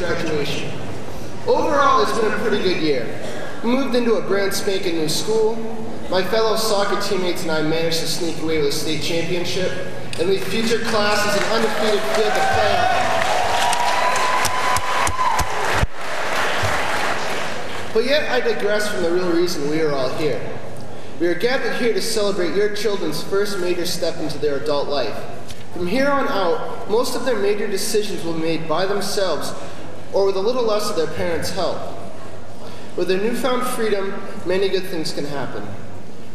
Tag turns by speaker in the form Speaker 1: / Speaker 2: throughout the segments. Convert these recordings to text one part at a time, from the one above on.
Speaker 1: graduation. Overall, it's been a pretty good year. We moved into a brand spanking new school. My fellow soccer teammates and I managed to sneak away with a state championship and lead future classes an undefeated field to play on. But yet I digress from the real reason we are all here. We are gathered here to celebrate your children's first major step into their adult life. From here on out, most of their major decisions will be made by themselves or with a little less of their parents' help. With their newfound freedom, many good things can happen.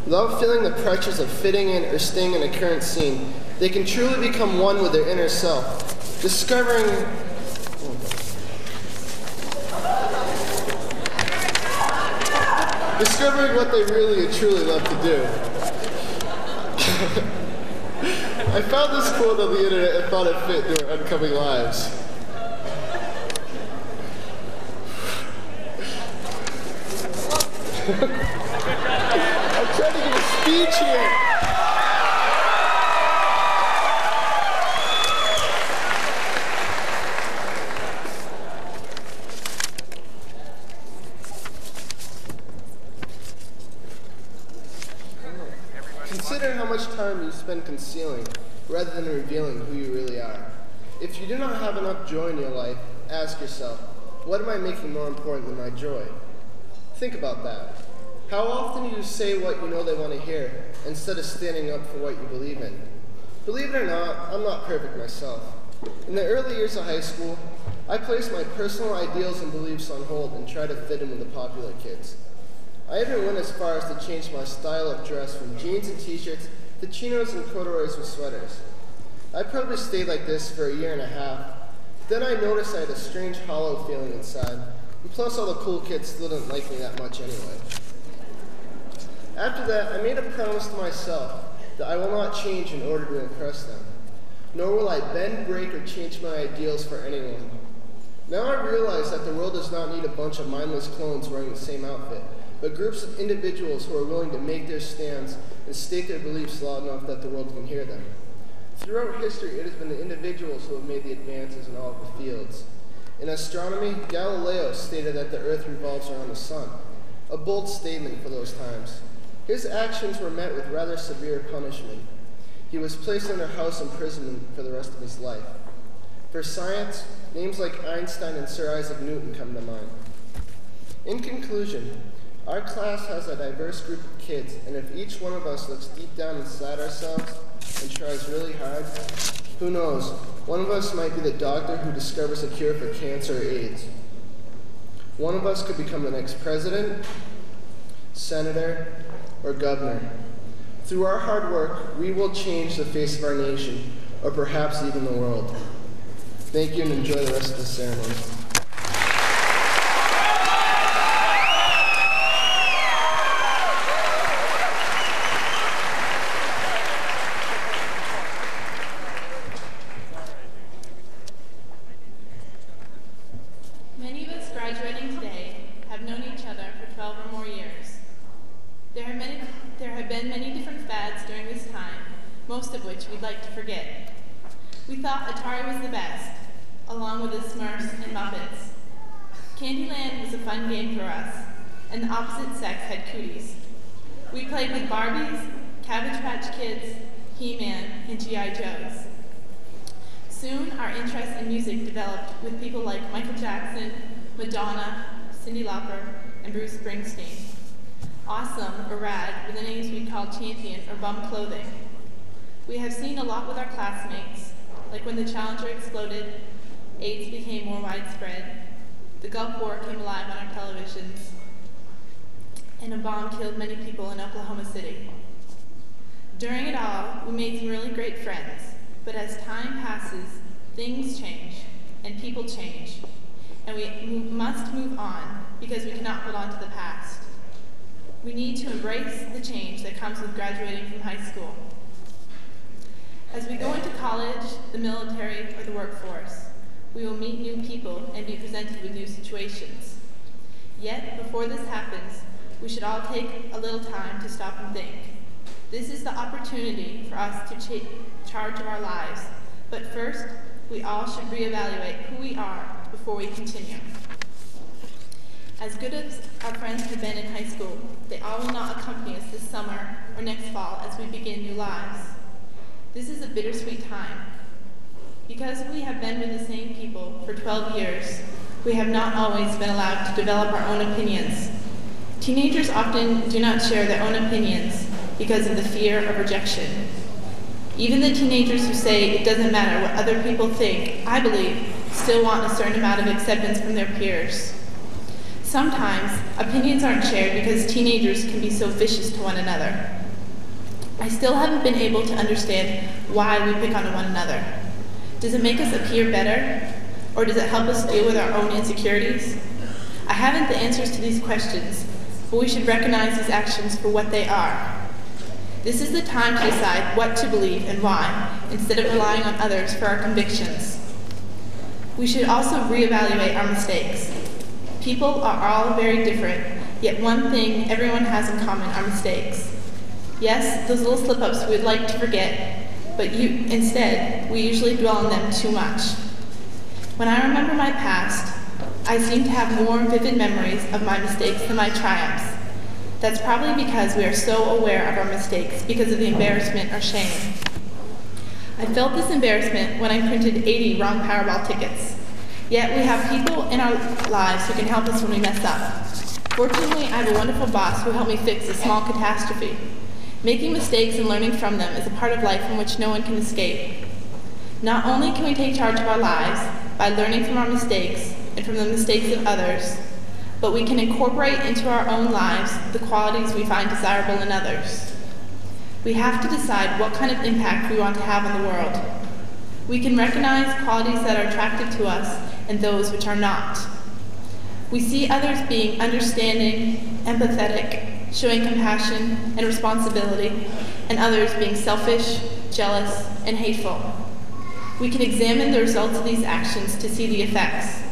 Speaker 1: Without feeling the pressures of fitting in or staying in a current scene, they can truly become one with their inner self, discovering what they really and truly love to do. I found this quote on the internet and thought it fit into our upcoming lives. I'm trying to give a speech here. Consider how much time you spend concealing rather than revealing who you really are. If you do not have enough joy in your life, ask yourself, what am I making more important than my joy? Think about that. How often do you say what you know they want to hear instead of standing up for what you believe in? Believe it or not, I'm not perfect myself. In the early years of high school, I placed my personal ideals and beliefs on hold and tried to fit in with the popular kids. I even went as far as to change my style of dress from jeans and t-shirts to chinos and corduroys with sweaters. I probably stayed like this for a year and a half. Then I noticed I had a strange hollow feeling inside, and plus all the cool kids still didn't like me that much anyway. After that, I made a promise to myself that I will not change in order to impress them, nor will I bend, break, or change my ideals for anyone. Now I realize that the world does not need a bunch of mindless clones wearing the same outfit, but groups of individuals who are willing to make their stands and state their beliefs loud enough that the world can hear them. Throughout history, it has been the individuals who have made the advances in all of the fields. In astronomy, Galileo stated that the Earth revolves around the sun, a bold statement for those times. His actions were met with rather severe punishment. He was placed under house imprisonment for the rest of his life. For science, names like Einstein and Sir Isaac Newton come to mind. In conclusion, our class has a diverse group of kids, and if each one of us looks deep down inside ourselves and tries really hard, who knows, one of us might be the doctor who discovers a cure for cancer or AIDS. One of us could become the next president, senator, or governor. Through our hard work, we will change the face of our nation, or perhaps even the world. Thank you and enjoy the rest of the ceremony.
Speaker 2: Many of us graduating today have known each other for 12 or more years. There have been many different fads during this time, most of which we'd like to forget. We thought Atari was the best, along with the Smurfs and Muppets. Candyland was a fun game for us, and the opposite sex had cooties. We played with Barbies, Cabbage Patch Kids, He-Man, and G.I. Joes. Soon, our interest in music developed with people like Michael Jackson, Madonna, Cyndi Lauper, and Bruce Springsteen. Awesome or rad were the names we called champion or bum clothing. We have seen a lot with our classmates, like when the Challenger exploded, AIDS became more widespread, the Gulf War came alive on our televisions, and a bomb killed many people in Oklahoma City. During it all, we made some really great friends, but as time passes, things change, and people change, and we must move on because we cannot hold on to the past. We need to embrace the change that comes with graduating from high school. As we go into college, the military, or the workforce, we will meet new people and be presented with new situations. Yet, before this happens, we should all take a little time to stop and think. This is the opportunity for us to take charge of our lives, but first, we all should reevaluate who we are before we continue. As good as our friends have been in high school, they all will not accompany us this summer or next fall as we begin new lives. This is a bittersweet time. Because we have been with the same people for 12 years, we have not always been allowed to develop our own opinions. Teenagers often do not share their own opinions because of the fear of rejection. Even the teenagers who say it doesn't matter what other people think, I believe, still want a certain amount of acceptance from their peers. Sometimes, opinions aren't shared because teenagers can be so vicious to one another. I still haven't been able to understand why we pick on one another. Does it make us appear better? Or does it help us deal with our own insecurities? I haven't the answers to these questions, but we should recognize these actions for what they are. This is the time to decide what to believe and why, instead of relying on others for our convictions. We should also reevaluate our mistakes. People are all very different, yet one thing everyone has in common are mistakes. Yes, those little slip-ups we would like to forget, but instead, we usually dwell on them too much. When I remember my past, I seem to have more vivid memories of my mistakes than my triumphs. That's probably because we are so aware of our mistakes because of the embarrassment or shame. I felt this embarrassment when I printed 80 wrong Powerball tickets. Yet we have people in our lives who can help us when we mess up. Fortunately, I have a wonderful boss who helped me fix a small catastrophe. Making mistakes and learning from them is a part of life from which no one can escape. Not only can we take charge of our lives by learning from our mistakes and from the mistakes of others, but we can incorporate into our own lives the qualities we find desirable in others. We have to decide what kind of impact we want to have on the world. We can recognize qualities that are attractive to us and those which are not. We see others being understanding, empathetic, showing compassion and responsibility, and others being selfish, jealous, and hateful. We can examine the results of these actions to see the effects.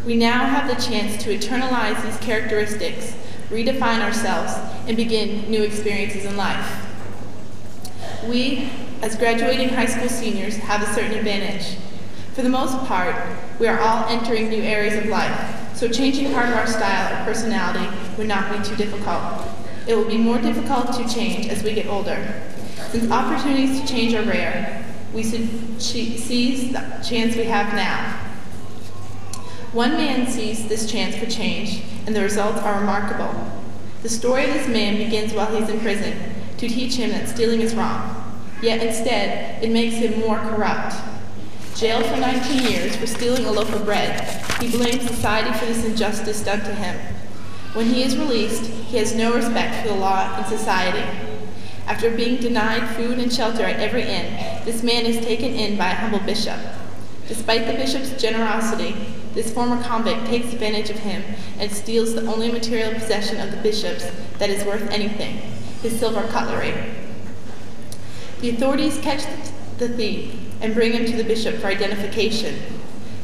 Speaker 2: We now have the chance to internalize these characteristics, redefine ourselves, and begin new experiences in life. We, as graduating high school seniors, have a certain advantage. For the most part, we are all entering new areas of life, so changing part of our style or personality would not be too difficult. It will be more difficult to change as we get older. Since opportunities to change are rare, we should seize the chance we have now. One man seized this chance for change, and the results are remarkable. The story of this man begins while he's in prison to teach him that stealing is wrong, yet instead it makes him more corrupt. Jailed for 19 years for stealing a loaf of bread, he blames society for this injustice done to him. When he is released, he has no respect for the law and society. After being denied food and shelter at every inn, this man is taken in by a humble bishop. Despite the bishop's generosity, this former convict takes advantage of him and steals the only material possession of the bishop's that is worth anything, his silver cutlery. The authorities catch the thief and bring him to the bishop for identification.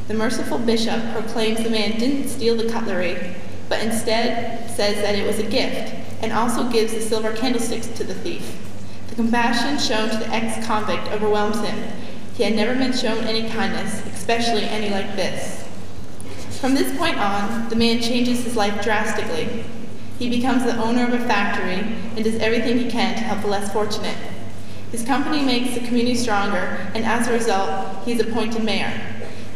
Speaker 2: The merciful bishop proclaims the man didn't steal the cutlery, but instead says that it was a gift, and also gives the silver candlesticks to the thief. The compassion shown to the ex-convict overwhelms him. He had never been shown any kindness, especially any like this. From this point on, the man changes his life drastically. He becomes the owner of a factory and does everything he can to help the less fortunate. His company makes the community stronger, and as a result, he is appointed mayor.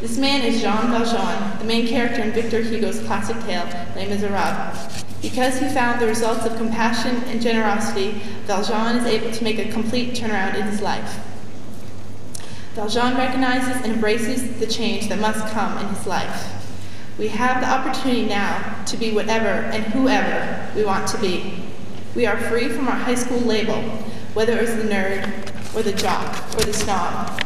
Speaker 2: This man is Jean Valjean, the main character in Victor Hugo's classic tale, Les Miserables. Because he found the results of compassion and generosity, Valjean is able to make a complete turnaround in his life. Valjean recognizes and embraces the change that must come in his life. We have the opportunity now to be whatever and whoever we want to be. We are free from our high school label, whether it was the nerd, or the jock, or the snob.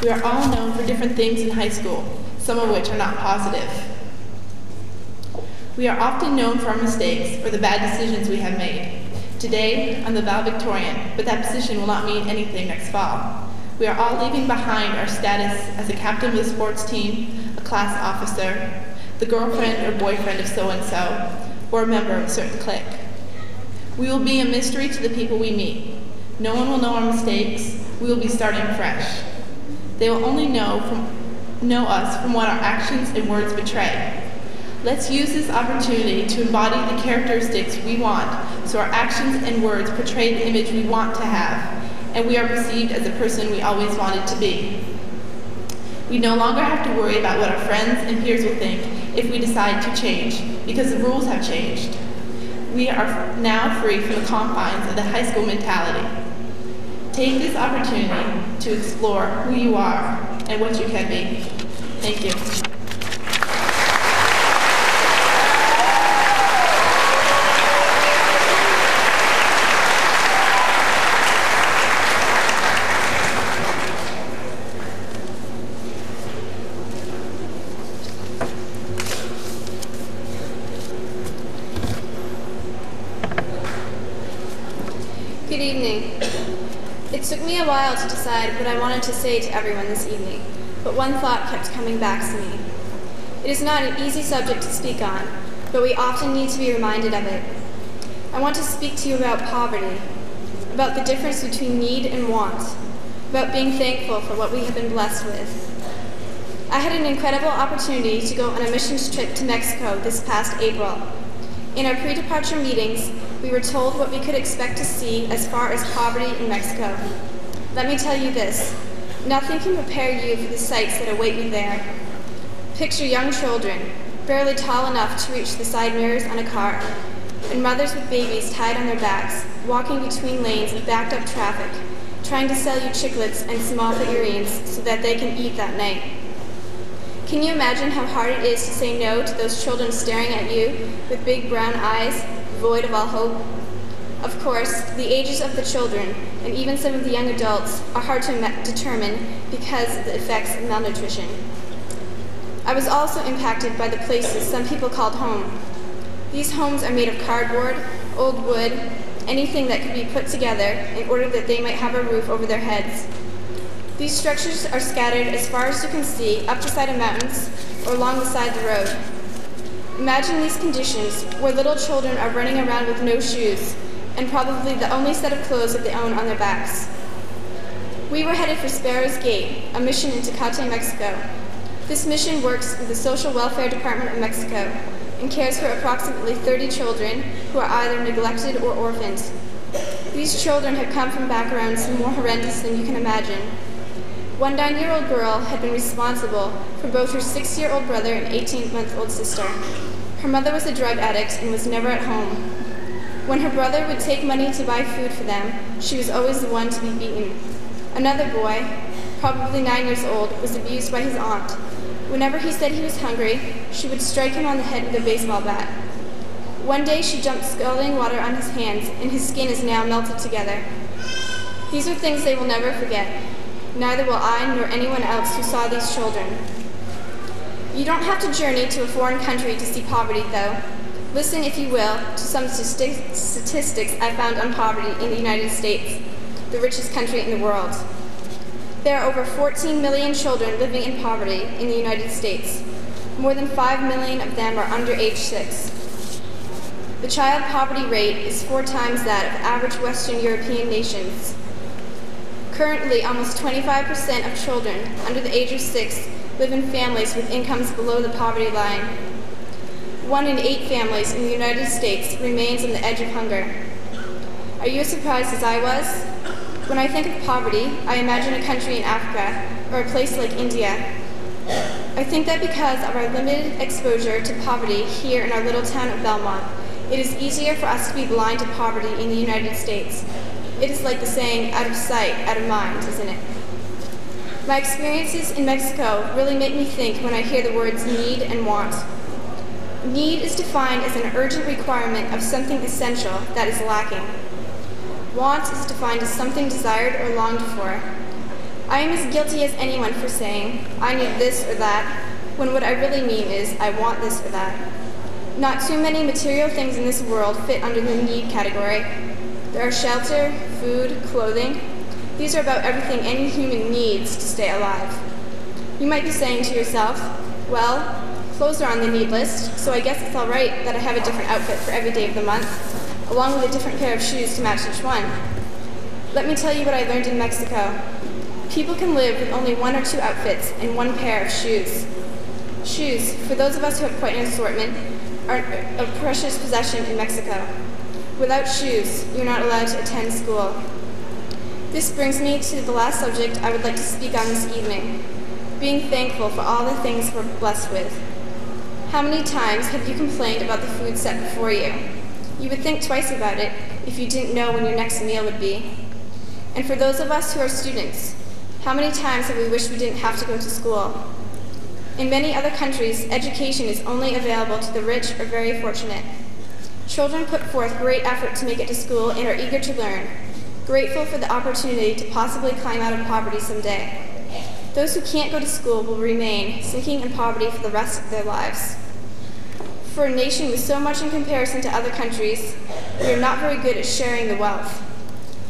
Speaker 2: We are all known for different things in high school, some of which are not positive. We are often known for our mistakes or the bad decisions we have made. Today, I'm the valedictorian, but that position will not mean anything next fall. We are all leaving behind our status as a captain of the sports team, a class officer, the girlfriend or boyfriend of so-and-so, or a member of a certain clique. We will be a mystery to the people we meet. No one will know our mistakes. We will be starting fresh. They will only know us from what our actions and words betray. Let's use this opportunity to embody the characteristics we want, so our actions and words portray the image we want to have, and we are perceived as the person we always wanted to be. We no longer have to worry about what our friends and peers will think if we decide to change, because the rules have changed. We are now free from the confines of the high school mentality. Take this opportunity to explore who you are and what you can be. Thank you.
Speaker 3: Good evening. took me a while to decide what I wanted to say to everyone this evening, but one thought kept coming back to me. It is not an easy subject to speak on, but we often need to be reminded of it. I want to speak to you about poverty, about the difference between need and want, about being thankful for what we have been blessed with. I had an incredible opportunity to go on a missions trip to Mexico this past April. In our pre-departure meetings, we were told what we could expect to see as far as poverty in Mexico. Let me tell you this, nothing can prepare you for the sights that await you there. Picture young children, barely tall enough to reach the side mirrors on a car, and mothers with babies tied on their backs, walking between lanes of backed up traffic, trying to sell you chiclets and small figurines so that they can eat that night. Can you imagine how hard it is to say no to those children staring at you with big brown eyes, void of all hope? Of course, the ages of the children, and even some of the young adults, are hard to determine because of the effects of malnutrition. I was also impacted by the places some people called home. These homes are made of cardboard, old wood, anything that could be put together in order that they might have a roof over their heads. These structures are scattered as far as you can see up the side of mountains or along the side of the road. Imagine these conditions where little children are running around with no shoes and probably the only set of clothes that they own on their backs. We were headed for Sparrow's Gate, a mission in Tecate, Mexico. This mission works with the Social Welfare Department of Mexico and cares for approximately 30 children who are either neglected or orphaned. These children have come from backgrounds more horrendous than you can imagine. One 9-year-old girl had been responsible for both her 6-year-old brother and 18-month-old sister. Her mother was a drug addict and was never at home. When her brother would take money to buy food for them, she was always the one to be beaten. Another boy, probably 9 years old, was abused by his aunt. Whenever he said he was hungry, she would strike him on the head with a baseball bat. One day she dumped scalding water on his hands, and his skin is now melted together. These are things they will never forget. Neither will I nor anyone else who saw these children. You don't have to journey to a foreign country to see poverty, though. Listen, if you will, to some statistics I found on poverty in the United States, the richest country in the world. There are over 14 million children living in poverty in the United States. More than 5 million of them are under age 6. The child poverty rate is 4 times that of average Western European nations. Currently, almost 25% of children under the age of 6 live in families with incomes below the poverty line. 1 in 8 families in the United States remains on the edge of hunger. Are you as surprised as I was? When I think of poverty, I imagine a country in Africa or a place like India. I think that because of our limited exposure to poverty here in our little town of Belmont, it is easier for us to be blind to poverty in the United States. It is like the saying, out of sight, out of mind, isn't it? My experiences in Mexico really make me think when I hear the words need and want. Need is defined as an urgent requirement of something essential that is lacking. Want is defined as something desired or longed for. I am as guilty as anyone for saying, I need this or that, when what I really mean is, I want this or that. Not too many material things in this world fit under the need category. There are shelter, food, clothing. These are about everything any human needs to stay alive. You might be saying to yourself, well, clothes are on the need list, so I guess it's all right that I have a different outfit for every day of the month, along with a different pair of shoes to match each one. Let me tell you what I learned in Mexico. People can live with only 1 or 2 outfits and 1 pair of shoes. Shoes, for those of us who have quite an assortment, are a precious possession in Mexico. Without shoes, you're not allowed to attend school. This brings me to the last subject I would like to speak on this evening, being thankful for all the things we're blessed with. How many times have you complained about the food set before you? You would think twice about it if you didn't know when your next meal would be. And for those of us who are students, how many times have we wished we didn't have to go to school? In many other countries, education is only available to the rich or very fortunate. Children put forth great effort to make it to school and are eager to learn, grateful for the opportunity to possibly climb out of poverty someday. Those who can't go to school will remain sinking in poverty for the rest of their lives. For a nation with so much in comparison to other countries, we are not very good at sharing the wealth.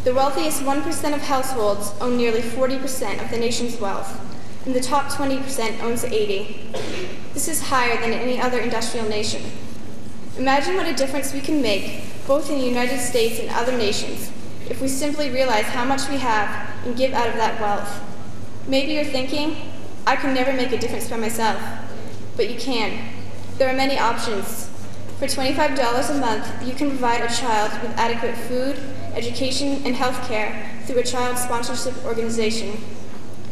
Speaker 3: The wealthiest 1% of households own nearly 40% of the nation's wealth, and the top 20% owns 80%. This is higher than any other industrial nation. Imagine what a difference we can make, both in the United States and other nations, if we simply realize how much we have and give out of that wealth. Maybe you're thinking, I can never make a difference by myself. But you can. There are many options. For $25 a month, you can provide a child with adequate food, education, and health care through a child sponsorship organization.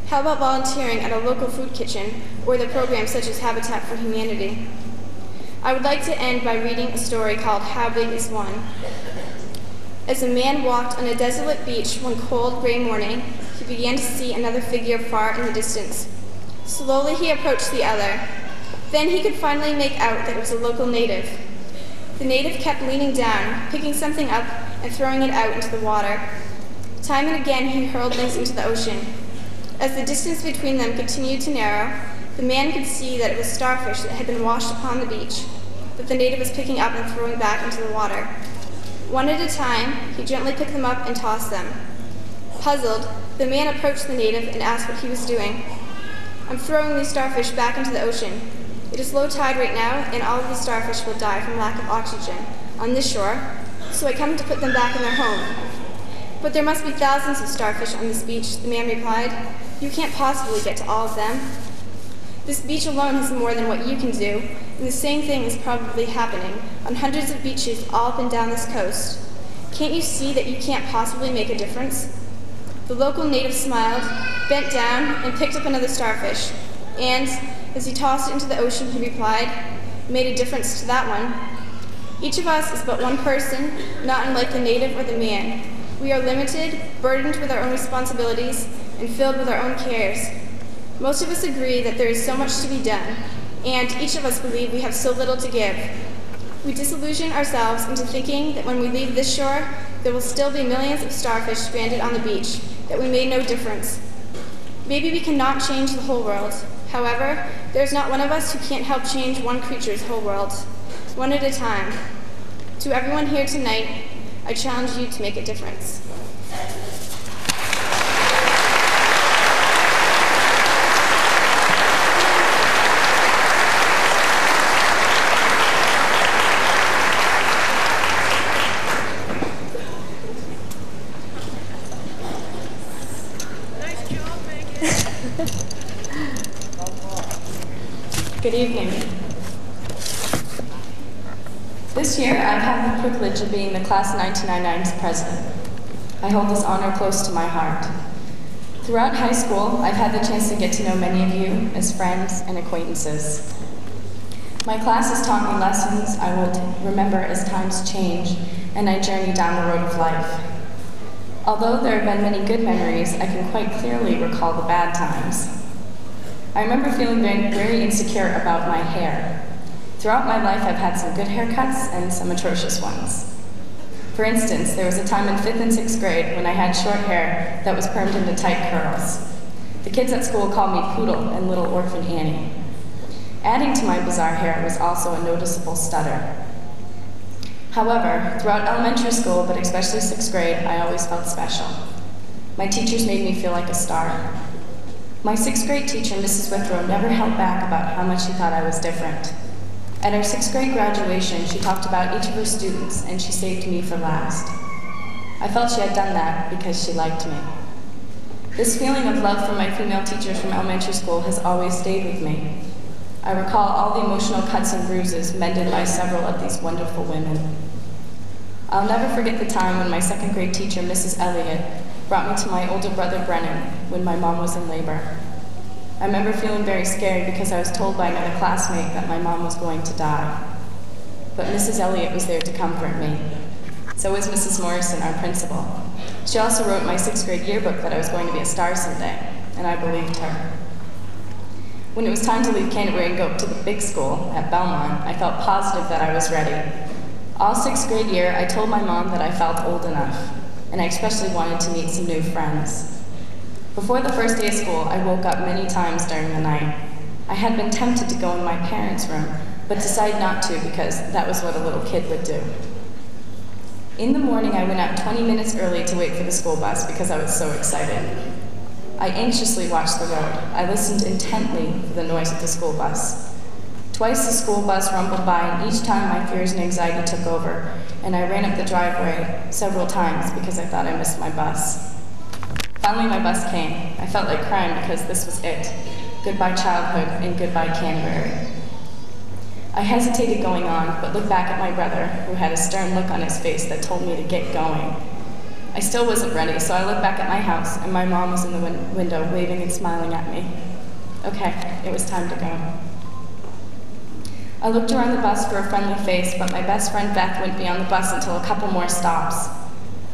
Speaker 3: How about volunteering at a local food kitchen or the programs such as Habitat for Humanity? I would like to end by reading a story called How Big Is One? As a man walked on a desolate beach one cold, gray morning, he began to see another figure far in the distance. Slowly he approached the other. Then he could finally make out that it was a local native. The native kept leaning down, picking something up and throwing it out into the water. Time and again he hurled things into the ocean. As the distance between them continued to narrow, the man could see that it was starfish that had been washed upon the beach, that the native was picking up and throwing back into the water. One at a time, he gently picked them up and tossed them. Puzzled, the man approached the native and asked what he was doing. I'm throwing these starfish back into the ocean. It is low tide right now, and all of the starfish will die from lack of oxygen on this shore, so I come to put them back in their home. But there must be thousands of starfish on this beach, the man replied. You can't possibly get to all of them. This beach alone has more than what you can do, and the same thing is probably happening on hundreds of beaches all up and down this coast. Can't you see that you can't possibly make a difference? The local native smiled, bent down, and picked up another starfish, and, as he tossed it into the ocean, he replied, made a difference to that one. Each of us is but one person, not unlike the native or the man. We are limited, burdened with our own responsibilities, and filled with our own cares. Most of us agree that there is so much to be done, and each of us believe we have so little to give. We disillusion ourselves into thinking that when we leave this shore, there will still be millions of starfish stranded on the beach, that we made no difference. Maybe we cannot change the whole world. However, there is not one of us who can't help change one creature's whole world, one at a time. To everyone here tonight, I challenge you to make a difference.
Speaker 4: Good evening. This year, I've had the privilege of being the Class of 1999's president. I hold this honor close to my heart. Throughout high school, I've had the chance to get to know many of you as friends and acquaintances. My class has taught me lessons I will remember as times change and I journey down the road of life. Although there have been many good memories, I can quite clearly recall the bad times. I remember feeling very insecure about my hair. Throughout my life, I've had some good haircuts and some atrocious ones. For instance, there was a time in 5th and 6th grade when I had short hair that was permed into tight curls. The kids at school called me Poodle and Little Orphan Annie. Adding to my bizarre hair was also a noticeable stutter. However, throughout elementary school, but especially 6th grade, I always felt special. My teachers made me feel like a star. My 6th grade teacher, Mrs. Withrow, never held back about how much she thought I was different. At our 6th grade graduation, she talked about each of her students, and she saved me for last. I felt she had done that because she liked me. This feeling of love from my female teachers from elementary school has always stayed with me. I recall all the emotional cuts and bruises mended by several of these wonderful women. I'll never forget the time when my 2nd grade teacher, Mrs. Elliott, brought me to my older brother, Brennan, when my mom was in labor. I remember feeling very scared because I was told by another classmate that my mom was going to die. But Mrs. Elliott was there to comfort me. So was Mrs. Morrison, our principal. She also wrote in my 6th grade yearbook that I was going to be a star someday, and I believed her. When it was time to leave Canterbury and go to the big school at Belmont, I felt positive that I was ready. All 6th grade year, I told my mom that I felt old enough, and I especially wanted to meet some new friends. Before the first day of school, I woke up many times during the night. I had been tempted to go in my parents' room, but decided not to because that was what a little kid would do. In the morning, I went out 20 minutes early to wait for the school bus because I was so excited. I anxiously watched the road. I listened intently for the noise of the school bus. Twice the school bus rumbled by, and each time my fears and anxiety took over, and I ran up the driveway several times because I thought I missed my bus. Finally, my bus came. I felt like crying because this was it. Goodbye childhood and goodbye Canterbury. I hesitated going on, but looked back at my brother, who had a stern look on his face that told me to get going. I still wasn't ready, so I looked back at my house, and my mom was in the window, waving and smiling at me. Okay, it was time to go. I looked around the bus for a friendly face, but my best friend Beth wouldn't be on the bus until a couple more stops.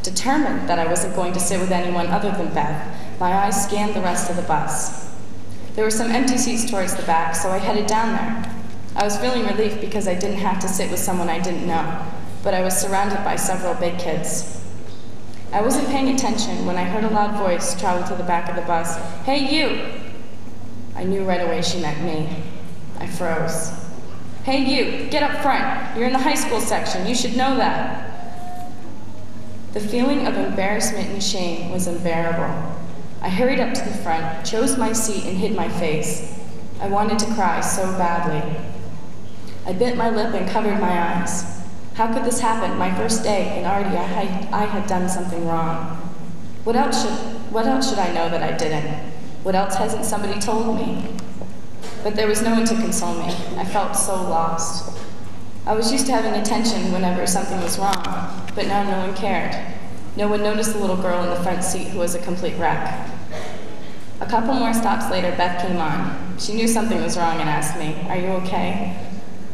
Speaker 4: Determined that I wasn't going to sit with anyone other than Beth, my eyes scanned the rest of the bus. There were some empty seats towards the back, so I headed down there. I was feeling relief because I didn't have to sit with someone I didn't know, but I was surrounded by several big kids. I wasn't paying attention when I heard a loud voice travel to the back of the bus. Hey, you! I knew right away she meant me. I froze. Hey, you! Get up front! You're in the high school section. You should know that. The feeling of embarrassment and shame was unbearable. I hurried up to the front, chose my seat, and hid my face. I wanted to cry so badly. I bit my lip and covered my eyes. How could this happen, my first day, and already I had done something wrong? What else should I know that I didn't? What else hasn't somebody told me? But there was no one to console me. I felt so lost. I was used to having attention whenever something was wrong, but now no one cared. No one noticed the little girl in the front seat who was a complete wreck. A couple more stops later, Beth came on. She knew something was wrong and asked me, "Are you okay?"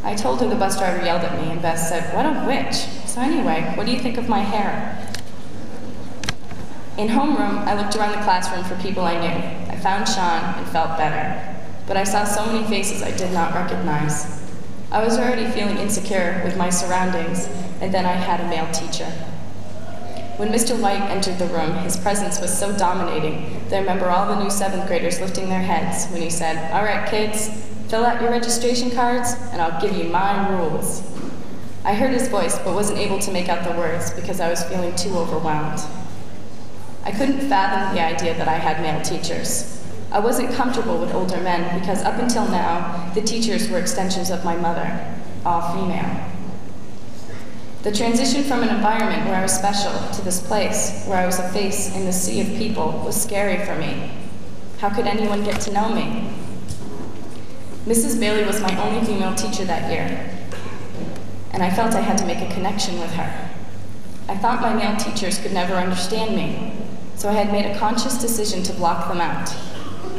Speaker 4: I told her the bus driver yelled at me, and Beth said, "What a witch." So anyway, what do you think of my hair? In homeroom, I looked around the classroom for people I knew. I found Sean and felt better. But I saw so many faces I did not recognize. I was already feeling insecure with my surroundings, and then I had a male teacher. When Mr. White entered the room, his presence was so dominating that I remember all the new 7th graders lifting their heads when he said, "All right, kids, fill out your registration cards, and I'll give you my rules." I heard his voice, but wasn't able to make out the words because I was feeling too overwhelmed. I couldn't fathom the idea that I had male teachers. I wasn't comfortable with older men because up until now, the teachers were extensions of my mother, all female. The transition from an environment where I was special to this place where I was a face in the sea of people was scary for me. How could anyone get to know me? Mrs. Bailey was my only female teacher that year, and I felt I had to make a connection with her. I thought my male teachers could never understand me, so I had made a conscious decision to block them out.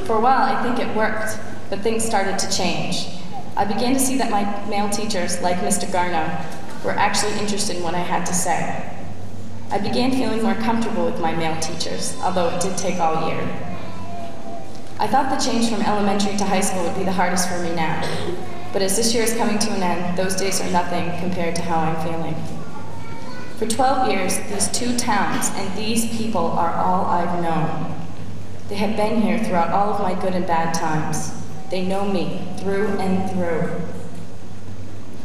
Speaker 4: For a while, I think it worked, but things started to change. I began to see that my male teachers, like Mr. Garno, were actually interested in what I had to say. I began feeling more comfortable with my male teachers, although it did take all year. I thought the change from elementary to high school would be the hardest for me now, but as this year is coming to an end, those days are nothing compared to how I'm feeling. For 12 years, these 2 towns and these people are all I've known. They have been here throughout all of my good and bad times. They know me through and through.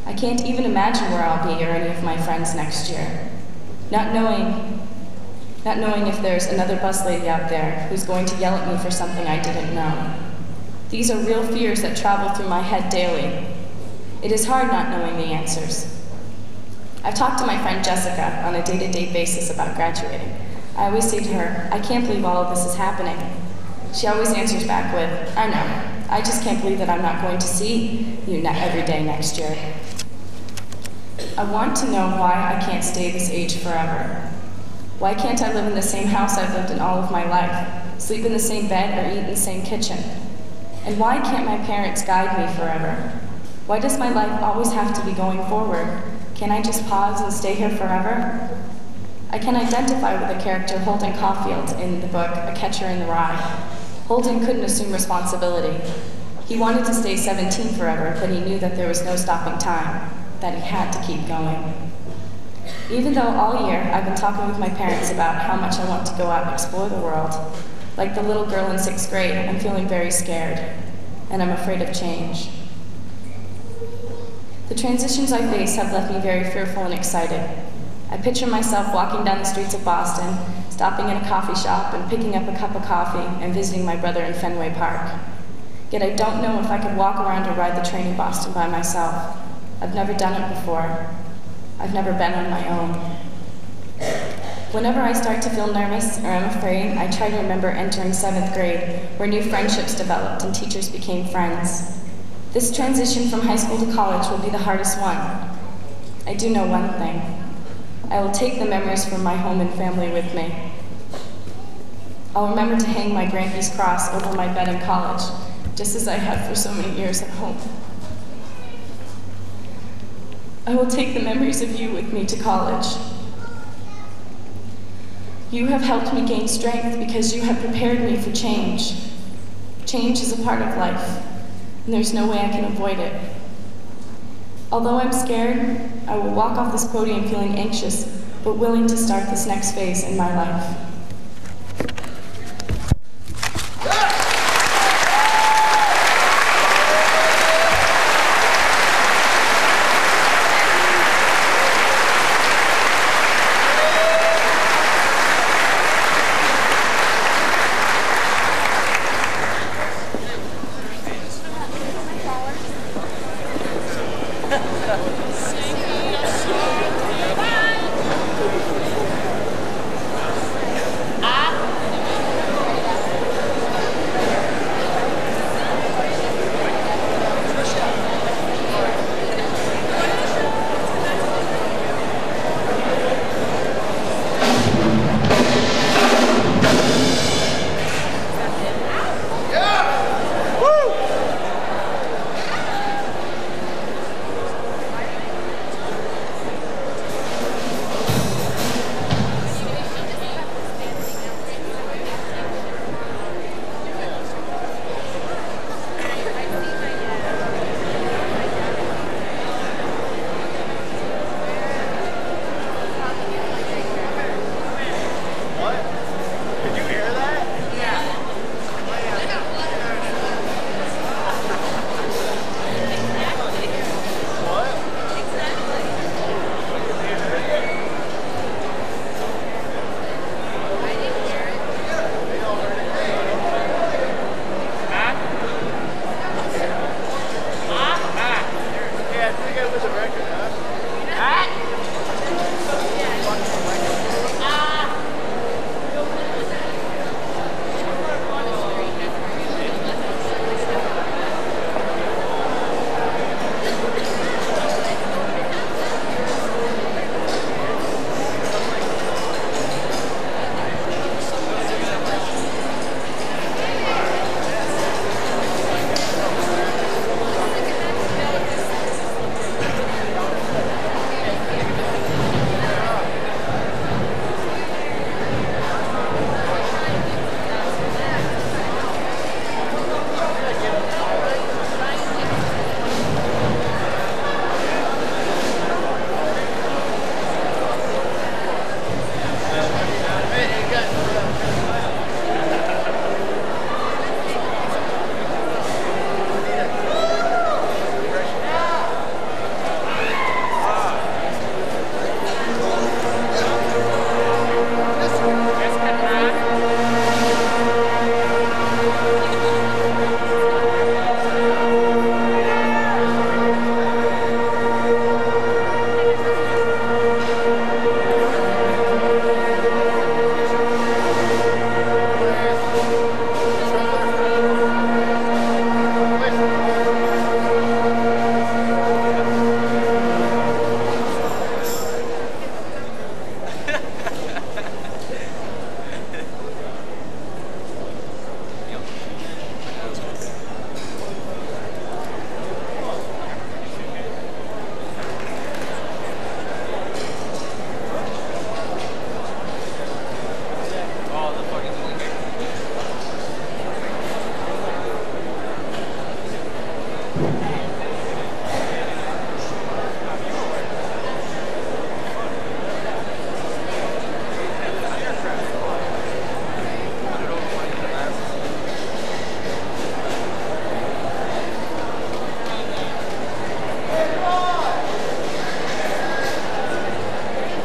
Speaker 4: I can't even imagine where I'll be or any of my friends next year. Not knowing if there's another bus lady out there who's going to yell at me for something I didn't know. These are real fears that travel through my head daily. It is hard not knowing the answers. I've talked to my friend Jessica on a day-to-day basis about graduating. I always say to her, "I can't believe all of this is happening." She always answers back with, "I know. I just can't believe that I'm not going to see you every day next year." I want to know why I can't stay this age forever. Why can't I live in the same house I've lived in all of my life, sleep in the same bed, or eat in the same kitchen? And why can't my parents guide me forever? Why does my life always have to be going forward? Can't I just pause and stay here forever? I can identify with the character Holden Caulfield in the book A Catcher in the Rye. Holden couldn't assume responsibility. He wanted to stay 17 forever, but he knew that there was no stopping time, that he had to keep going. Even though all year I've been talking with my parents about how much I want to go out and explore the world, like the little girl in 6th grade, I'm feeling very scared, and I'm afraid of change. The transitions I face have left me very fearful and excited. I picture myself walking down the streets of Boston, stopping in a coffee shop and picking up a cup of coffee and visiting my brother in Fenway Park. Yet I don't know if I could walk around or ride the train in Boston by myself. I've never done it before. I've never been on my own. Whenever I start to feel nervous or I'm afraid, I try to remember entering 7th grade, where new friendships developed and teachers became friends. This transition from high school to college will be the hardest one. I do know one thing. I will take the memories from my home and family with me. I'll remember to hang my Grandpa's cross over my bed in college, just as I had for so many years at home. I will take the memories of you with me to college. You have helped me gain strength because you have prepared me for change. Change is a part of life, and there's no way I can avoid it. Although I'm scared, I will walk off this podium feeling anxious, but willing to start this next phase in my life.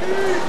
Speaker 1: Peace.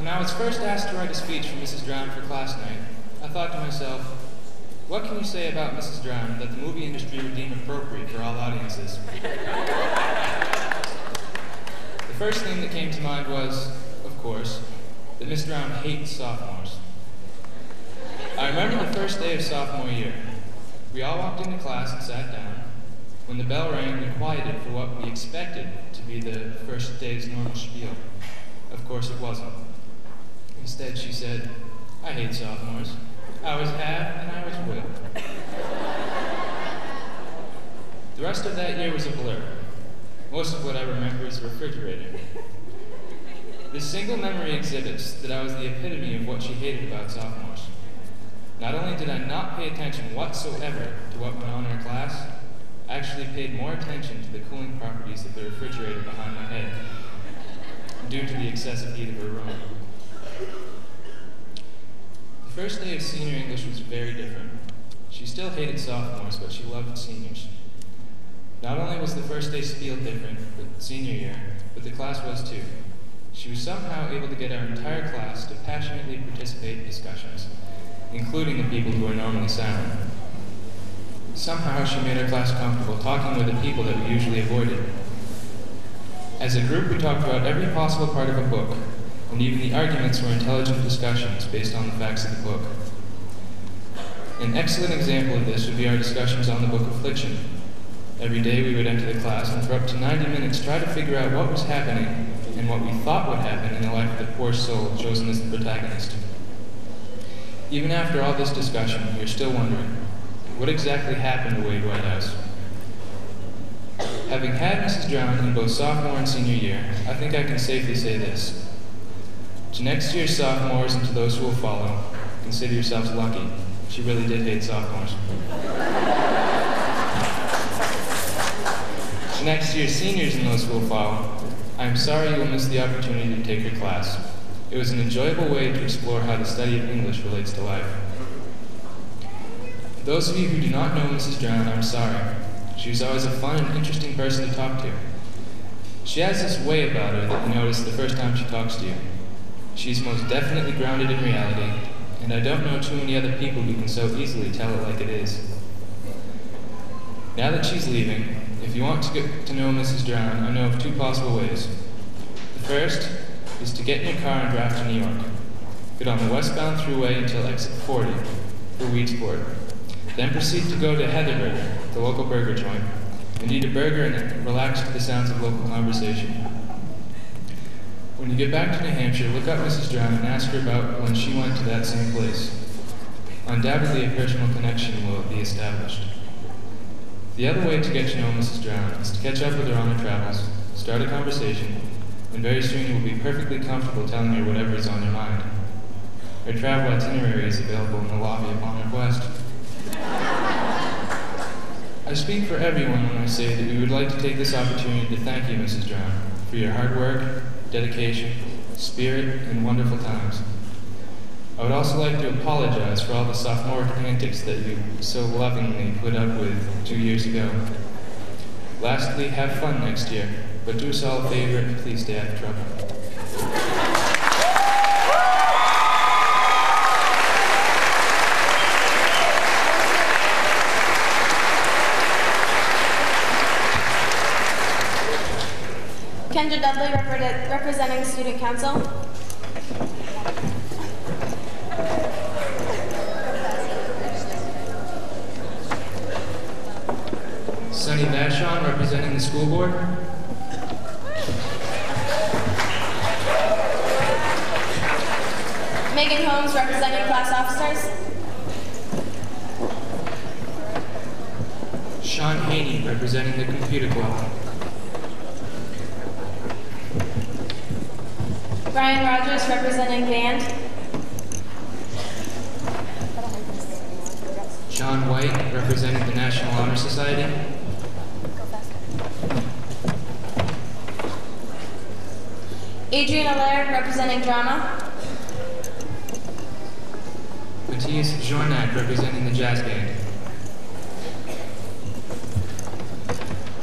Speaker 5: I was first asked to write a speech for Mrs. Drown for class night, I thought to myself, what can you say about Mrs. Drown that the movie industry would deem appropriate for all audiences? The first thing that came to mind was, of course, that Miss Drown hates sophomores. I remember the first day of sophomore year. We all walked into class and sat down. When the bell rang, we quieted for what we expected to be the first day's normal spiel. Of course, it wasn't. Instead, she said, I hate sophomores. I always have, and I always will. The rest of that year was a blur. Most of what I remember is the refrigerator. This single memory exhibits that I was the epitome of what she hated about sophomores. Not only did I not pay attention whatsoever to what went on in her class, I actually paid more attention to the cooling properties of the refrigerator behind my head, due to the excessive heat of her room. The first day of senior English was very different. She still hated sophomores, but she loved seniors. Not only was the first day spiel different for senior year, but the class was too. She was somehow able to get our entire class to passionately participate in discussions, including the people who are normally silent. Somehow she made our class comfortable talking with the people that we usually avoided. As a group, we talked about every possible part of a book, and even the arguments were intelligent discussions based on the facts of the book. An excellent example of this would be our discussions on the book of fiction. Every day we would enter the class and for up to 90 minutes try to figure out what was happening and what we thought would happen in the life of the poor soul chosen as the protagonist. Even after all this discussion, we are still wondering, what exactly happened to Wade Whitehouse? Having had Mrs. Drown in both sophomore and senior year, I think I can safely say this. To next year's sophomores and to those who will follow, consider yourselves lucky. She really did hate sophomores. To next year's seniors and those who will follow, I am sorry you will miss the opportunity to take her class. It was an enjoyable way to explore how the study of English relates to life. For those of you who do not know Mrs. Drown, I'm sorry. She was always a fun and interesting person to talk to. She has this way about her that you notice the first time she talks to you. She's most definitely grounded in reality, and I don't know too many other people who can so easily tell it like it is. Now that she's leaving, if you want to get to know Mrs. Drown, I know of two possible ways. The first is to get in your car and drive to New York. Get on the westbound thruway until exit 40 for Weedsport. Then proceed to go to Heatherburger, the local burger joint, and eat a burger and relax to the sounds of local conversation. When you get back to New Hampshire, look up Mrs. Drown and ask her about when she went to that same place. Undoubtedly, a personal connection will be established. The other way to get to know Mrs. Drown is to catch up with her on her travels, start a conversation, and very soon you will be perfectly comfortable telling her whatever is on your mind. Her travel itinerary is available in the lobby upon request. I speak for everyone when I say that we would like to take this opportunity to thank you, Mrs. Drown, for your hard work, dedication, spirit, and wonderful times. I would also like to apologize for all the sophomoric antics that you so lovingly put up with 2 years ago. Lastly, have fun next year, but do us all a favor and please stay out of trouble.
Speaker 3: Kendra Dudley, representing Student Council.
Speaker 5: Sunny Vashon, representing the school board.
Speaker 3: Megan Holmes, representing class officers.
Speaker 5: Sean Haney, representing the computer club.
Speaker 3: Brian Rogers, representing band.
Speaker 5: John White, representing the National Honor Society.
Speaker 3: Adrian Allaire, representing drama.
Speaker 5: Matthias Jornak, representing the jazz band.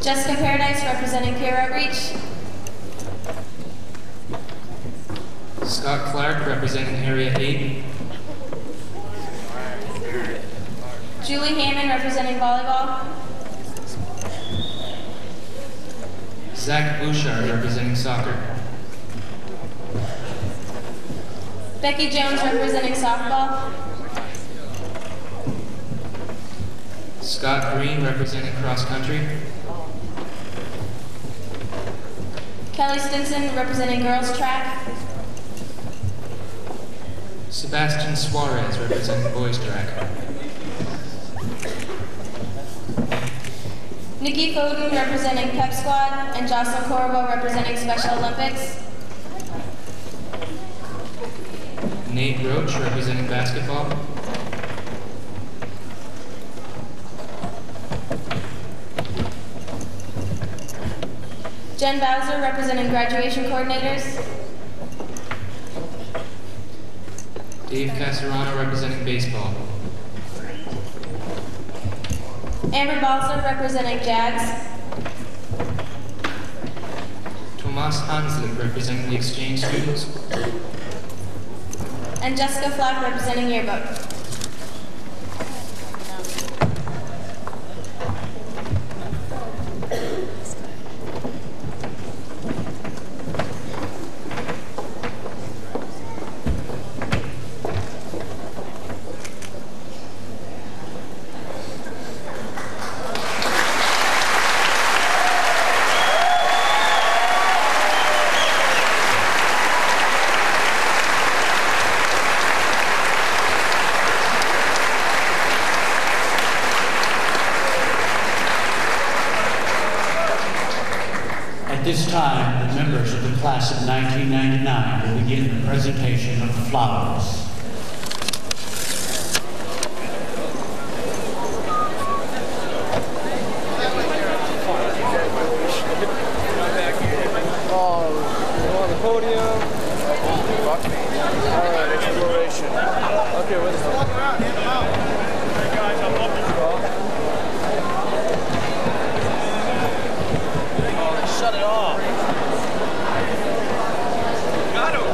Speaker 3: Jessica Paradise, representing peer outreach.
Speaker 5: Scott Clark, representing Area 8.
Speaker 3: Julie Hammond, representing volleyball.
Speaker 5: Zach Bouchard, representing soccer.
Speaker 3: Becky Jones, representing softball.
Speaker 5: Scott Green, representing cross country.
Speaker 3: Kelly Stinson, representing girls track.
Speaker 5: Sebastian Suarez, representing boys track.
Speaker 3: Nikki Foden, representing Pep Squad, and Jocelyn Corbo, representing Special Olympics.
Speaker 5: Nate Roach, representing basketball.
Speaker 3: Jen Bowser, representing graduation coordinators.
Speaker 5: Dave Casarano, representing baseball.
Speaker 3: Amber Balzer, representing JAGS.
Speaker 5: Tomas Hanslick, representing the exchange students.
Speaker 3: And Jessica Flack, representing yearbook.
Speaker 6: At this time, the members of the class of 1999 will begin the presentation of the flowers.
Speaker 7: On the podium. All right, exploration. Okay, what's up? Shut it off. Got him.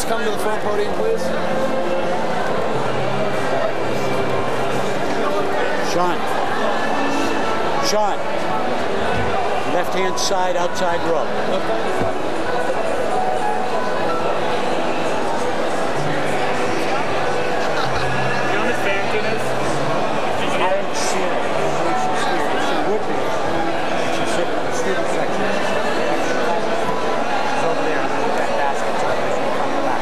Speaker 7: Students come to the front podium, please.
Speaker 6: Sean. Sean. Left-hand side, outside row.
Speaker 7: You know Miss Barrington is?
Speaker 6: I haven't seen her. I think she's here. She would be. She's sitting in the student section. She's over there with that basket. So she'll come back.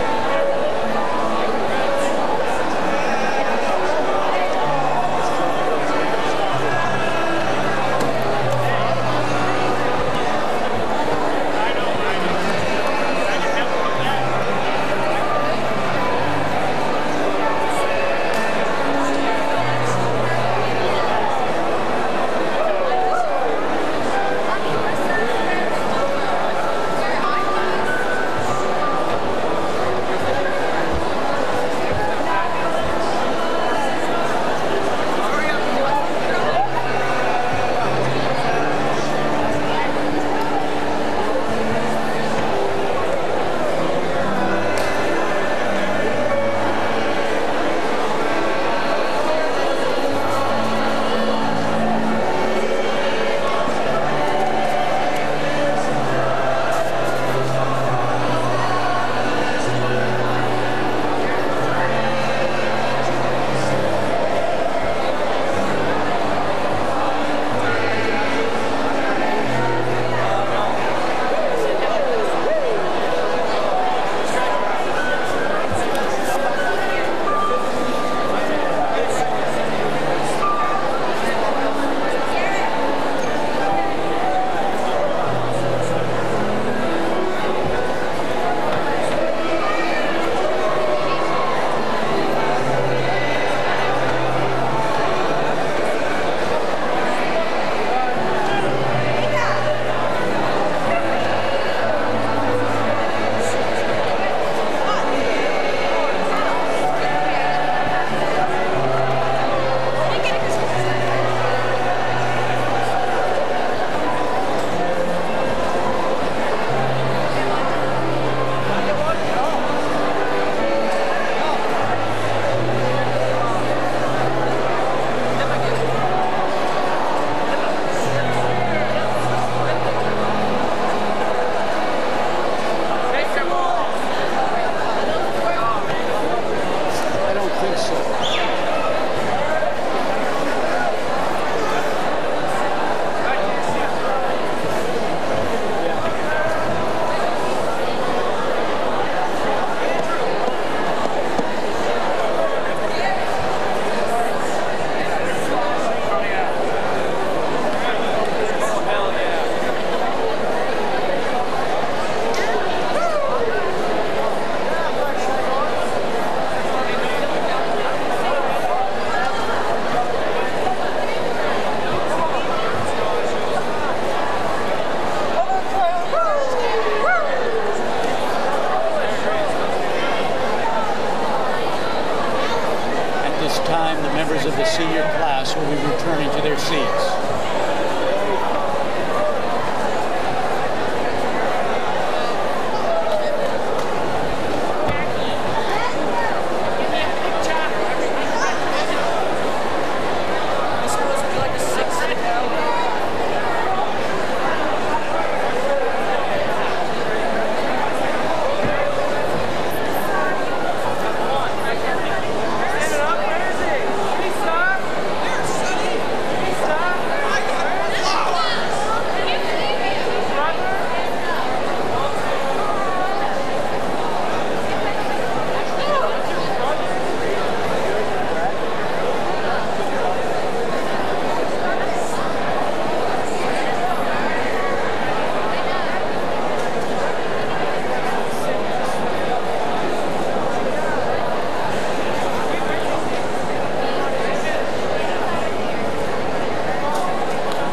Speaker 6: Members of the senior class will be returning to their seats.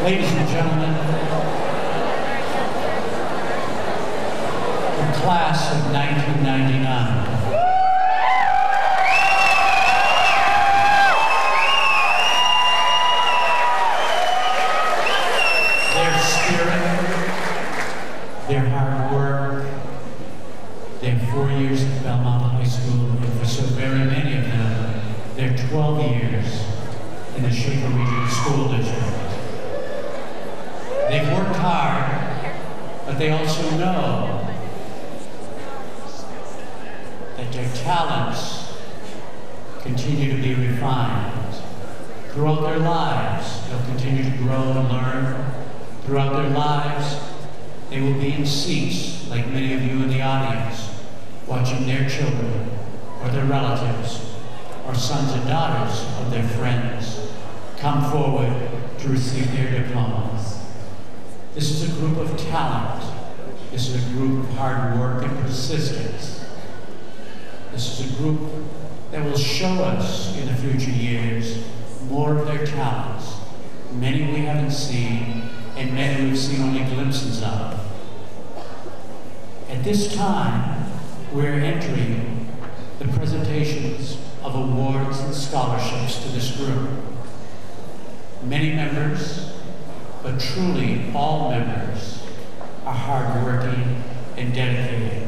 Speaker 6: Ladies and gentlemen, the class of 1999. Their spirit, their hard work, their 4 years at Belmont 12 years in the Shaker Regional School District. They've worked hard, but they also know that their talents continue to be refined. Throughout their lives, they'll continue to grow and learn. Throughout their lives, they will be in seats, like many of you in the audience, watching their children or their relatives or sons and daughters of their friends come forward to receive their diplomas. This is a group of talent. This is a group of hard work and persistence. This is a group that will show us in the future years more of their talents, many we haven't seen and many we've seen only glimpses of. At this time, we're entering the presentations of awards and scholarships to this group. Many members, but truly all members, are hardworking and dedicated.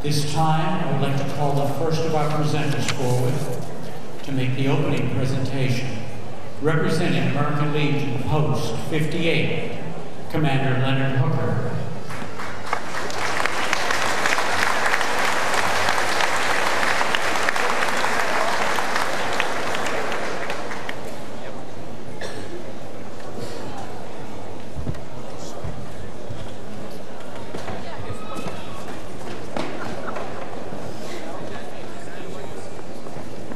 Speaker 6: This time, I would like to call the first of our presenters forward to make the opening presentation. Representing American Legion Post 58, Commander Leonard Hooker.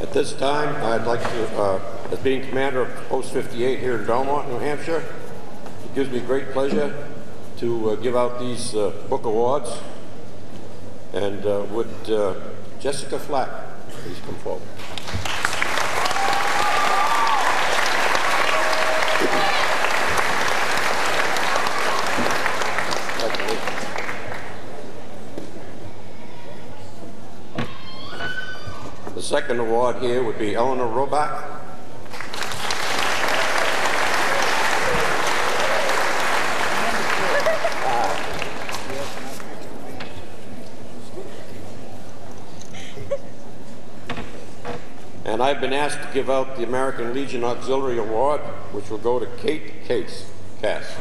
Speaker 8: At this time, I'd like to, as being commander of Post 58 here in Belmont, New Hampshire, it gives me great pleasure to give out these book awards. And would Jessica Flack please come forward? The second award here would be Eleanor Roback. And I've been asked to give out the American Legion Auxiliary Award, which will go to Kate Cass.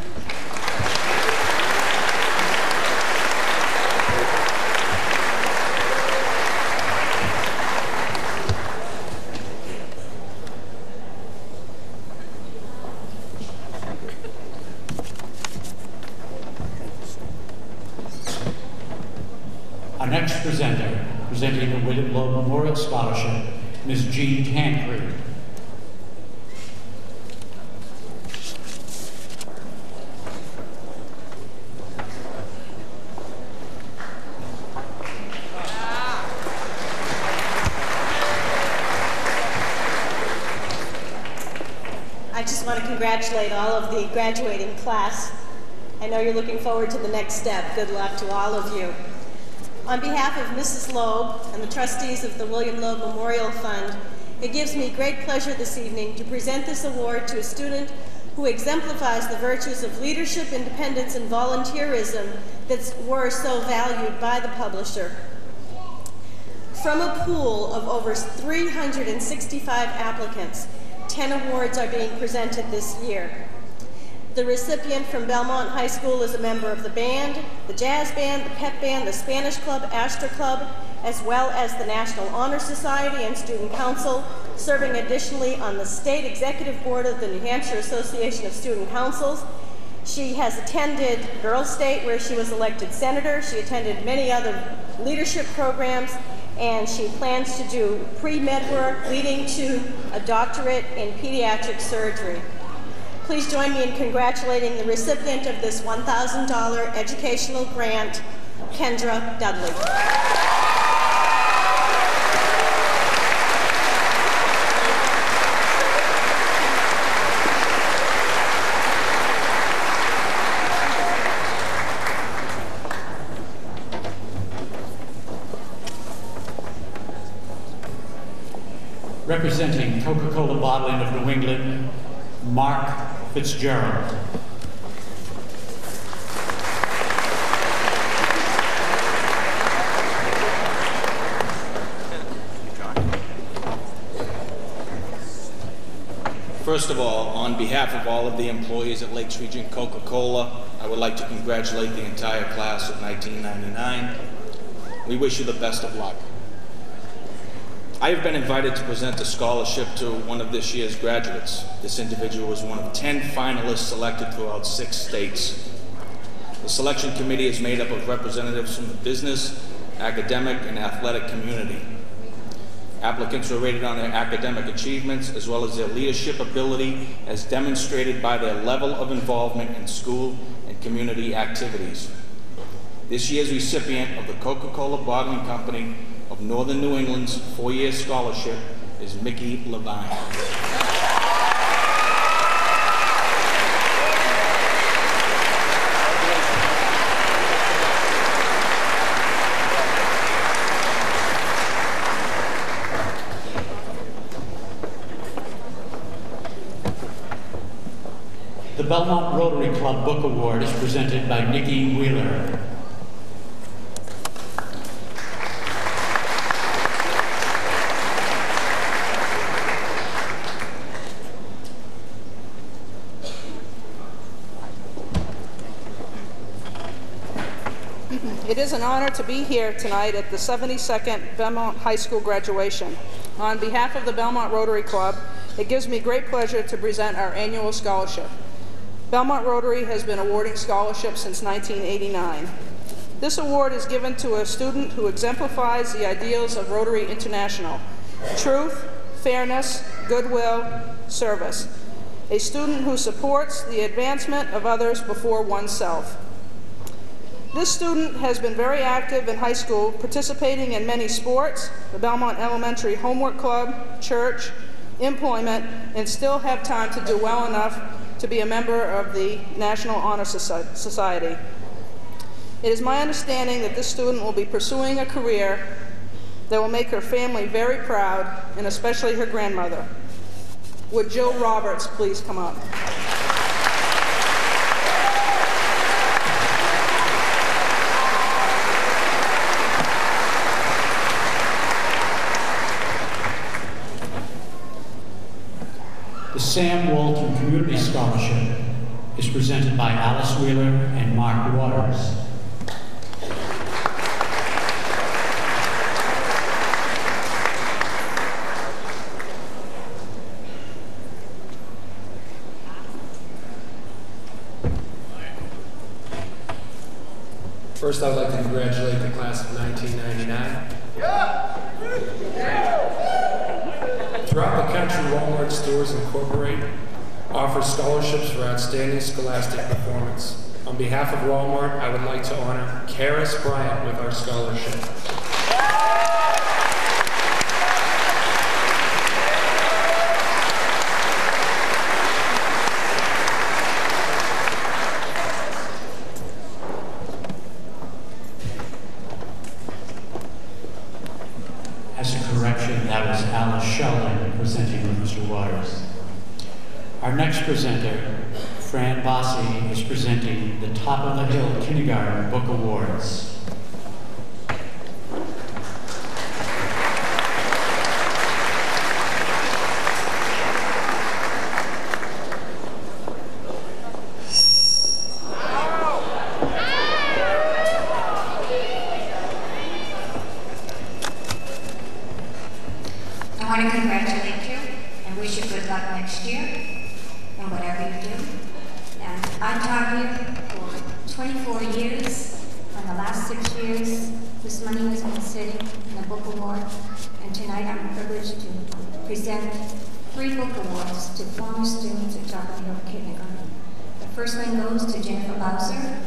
Speaker 6: Our next presenter, presenting the William Loeb Memorial Scholarship, Ms. Jean Tancred.
Speaker 9: I just want to congratulate all of the graduating class. I know you're looking forward to the next step. Good luck to all of you. On behalf of Mrs. Loeb and the trustees of the William Loeb Memorial Fund, it gives me great pleasure this evening to present this award to a student who exemplifies the virtues of leadership, independence, and volunteerism that were so valued by the publisher. From a pool of over 365 applicants, 10 awards are being presented this year. The recipient from Belmont High School is a member of the band, the jazz band, the pep band, the Spanish Club, Astra Club, as well as the National Honor Society and Student Council, serving additionally on the State Executive Board of the New Hampshire Association of Student Councils. She has attended Girls State, where she was elected senator. She attended many other leadership programs, and she plans to do pre-med work leading to a doctorate in pediatric surgery. Please join me in congratulating the recipient of this $1,000 educational grant, Kendra Dudley.
Speaker 6: Representing Coca-Cola Bottling of New England, Mark Fitzgerald.
Speaker 10: First of all, on behalf of all of the employees at Lakes Region Coca-Cola, I would like to congratulate the entire class of 1999. We wish you the best of luck. I have been invited to present a scholarship to one of this year's graduates. This individual was one of 10 finalists selected throughout 6 states. The selection committee is made up of representatives from the business, academic, and athletic community. Applicants were rated on their academic achievements as well as their leadership ability as demonstrated by their level of involvement in school and community activities. This year's recipient of the Coca-Cola Bottling Company of Northern New England's 4-year scholarship is Mickey Levine.
Speaker 6: The Belmont Rotary Club Book Award is presented by Nikki Wheeler.
Speaker 11: It is an honor to be here tonight at the 72nd Belmont High School graduation. On behalf of the Belmont Rotary Club, it gives me great pleasure to present our annual scholarship. Belmont Rotary has been awarding scholarships since 1989. This award is given to a student who exemplifies the ideals of Rotary International: truth, fairness, goodwill, service. A student who supports the advancement of others before oneself. This student has been very active in high school, participating in many sports, the Belmont Elementary Homework Club, church, employment, and still have time to do well enough to be a member of the National Honor Society. It is my understanding that this student will be pursuing a career that will make her family very proud, and especially her grandmother. Would Jill Roberts please come up?
Speaker 6: The Sam Walton Community Scholarship is presented by Alice Wheeler and Mark Waters.
Speaker 12: First, I would like to congratulate the class of 1999. Throughout the country, Walmart Stores Incorporated offers scholarships for outstanding scholastic performance. On behalf of Walmart, I would like to honor Karis Bryant with our scholarship.
Speaker 6: As a correction, that was Alice Sheldon presenting with Mr. Waters. Our next presenter, Fran Bossi, is presenting the Top of the Hill Kindergarten Book Awards.
Speaker 13: I want to congratulate you and wish you good luck next year and whatever you do. And I taught here for 24 years. In the last 6 years, this money has been sitting in the book award. And tonight I'm privileged to present 3 book awards to former students at Top of the Hill Kindergarten. The first one goes to Jennifer Bowser.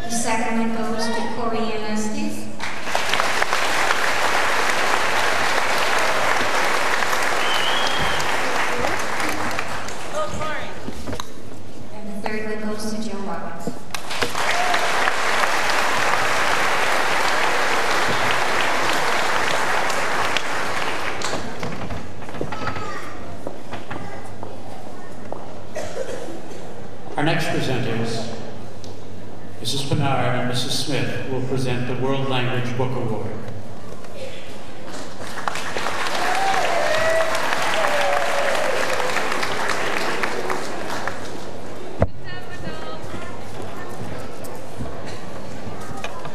Speaker 13: The second one goes to Corey Ann Estes. And the third one goes to Jill Roberts.
Speaker 6: Our next presenters, Mrs. Pinard and Mrs. Smith will present the World Language Book Award.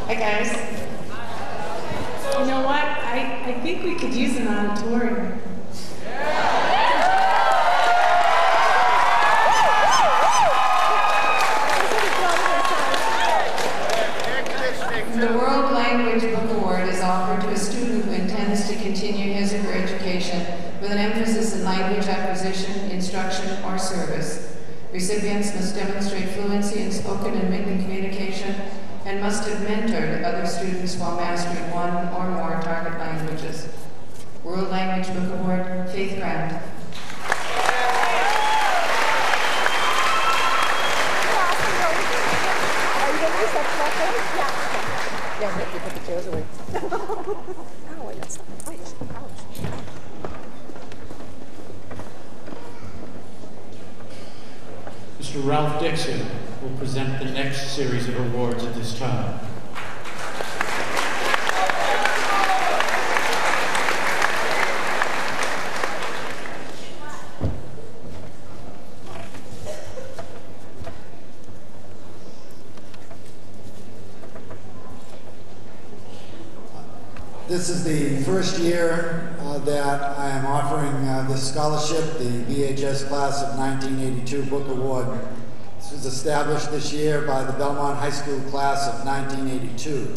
Speaker 14: Hi guys. You know what? I think we could use an auditorium.
Speaker 15: The World Language Book Award is offered to a student who intends to continue his or her education with an emphasis in language acquisition, instruction, or service. Recipients must demonstrate fluency in spoken and written communication and must have mentored other students while mastering one or more target languages. World Language Book Award, Faith Grant.
Speaker 11: Yeah, you put the chairs away. Ow, I got stuck. Ouch.
Speaker 6: Mr. Ralph Dixon will present the next series of awards at this time.
Speaker 16: This is the first year that I am offering this scholarship, the VHS Class of 1982 Book Award. This was established this year by the Belmont High School Class of 1982.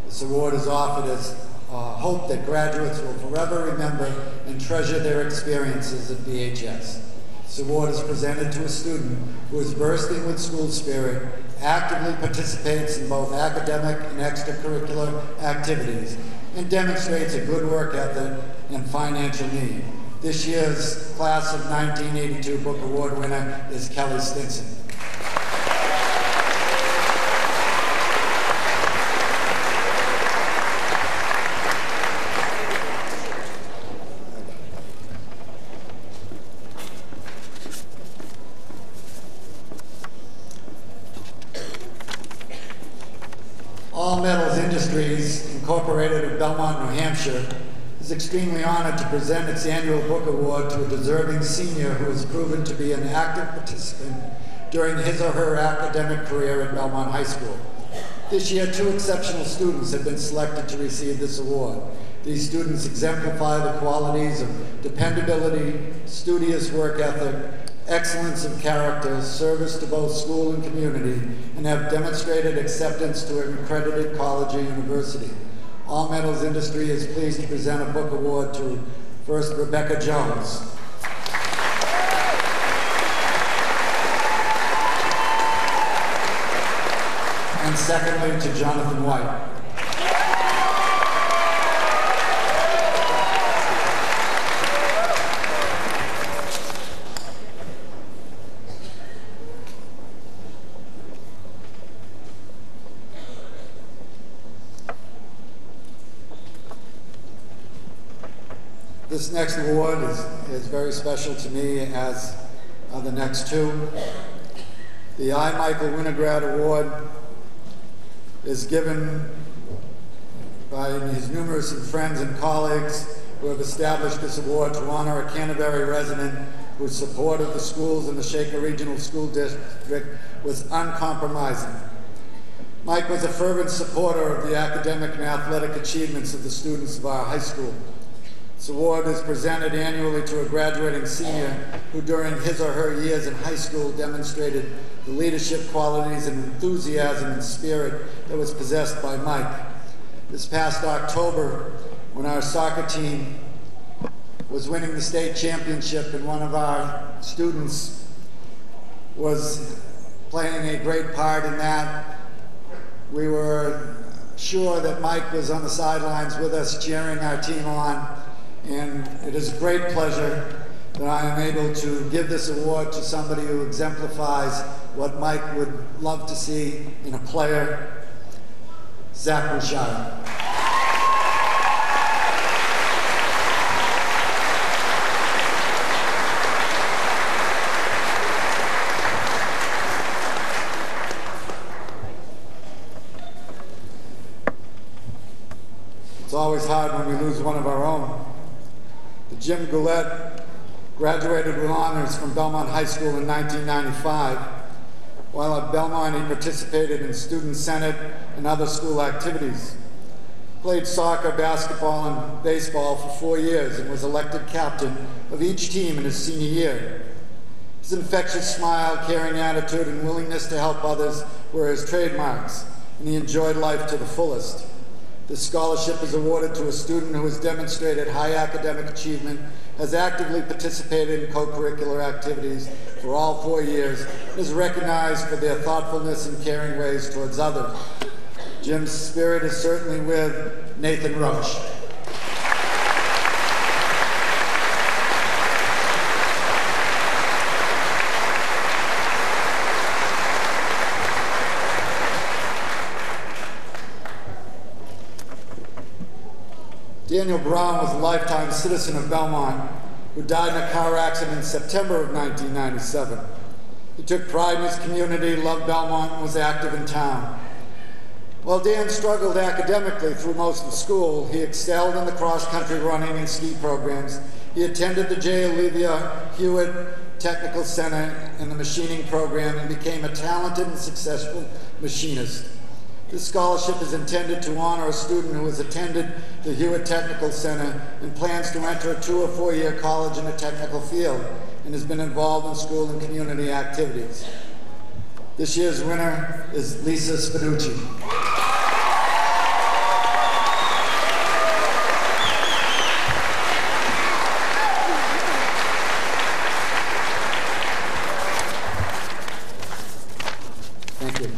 Speaker 16: This award is offered as hope that graduates will forever remember and treasure their experiences at VHS. This award is presented to a student who is bursting with school spirit, actively participates in both academic and extracurricular activities, and demonstrates a good work ethic and financial need. This year's Class of 1982 Book Award winner is Kelly Stinson. All Metals Industries, Incorporated of Belmont, New Hampshire, is extremely honored to present its annual book award to a deserving senior who has proven to be an active participant during his or her academic career at Belmont High School. This year, 2 exceptional students have been selected to receive this award. These students exemplify the qualities of dependability, studious work ethic, excellence of character, service to both school and community, and have demonstrated acceptance to an accredited college or university. All Metals Industry is pleased to present a book award to first Rebecca Jones. And secondly to Jonathan White. This next award is very special to me, as are the next 2. The I. Michael Winograd Award is given by his numerous friends and colleagues who have established this award to honor a Canterbury resident whose support of the schools in the Shaker Regional School District was uncompromising. Mike was a fervent supporter of the academic and athletic achievements of the students of our high school. This award is presented annually to a graduating senior who during his or her years in high school demonstrated the leadership qualities and enthusiasm and spirit that was possessed by Mike. This past October, when our soccer team was winning the state championship and one of our students was playing a great part in that, we were sure that Mike was on the sidelines with us cheering our team on. And it is a great pleasure that I am able to give this award to somebody who exemplifies what Mike would love to see in a player, Zach Bouchard. hard when we lose one of our own. Jim Goulet graduated with honors from Belmont High School in 1995. While at Belmont, he participated in Student Senate and other school activities. Played soccer, basketball, and baseball for 4 years and was elected captain of each team in his senior year. His infectious smile, caring attitude, and willingness to help others were his trademarks, and he enjoyed life to the fullest. This scholarship is awarded to a student who has demonstrated high academic achievement, has actively participated in co-curricular activities for all 4 years, and is recognized for their thoughtfulness and caring ways towards others. Jim's spirit is certainly with Nathan Roche. Daniel Brown was a lifetime citizen of Belmont who died in a car accident in September of 1997. He took pride in his community, loved Belmont, and was active in town. While Dan struggled academically through most of school, he excelled in the cross-country running and ski programs. He attended the J. Olivia Hewitt Technical Center and the machining program and became a talented and successful machinist. This scholarship is intended to honor a student who has attended the Hewitt Technical Center and plans to enter a 2 or 4 year college in a technical field and has been involved in school and community activities. This year's winner is Lisa Spinucci. Thank you.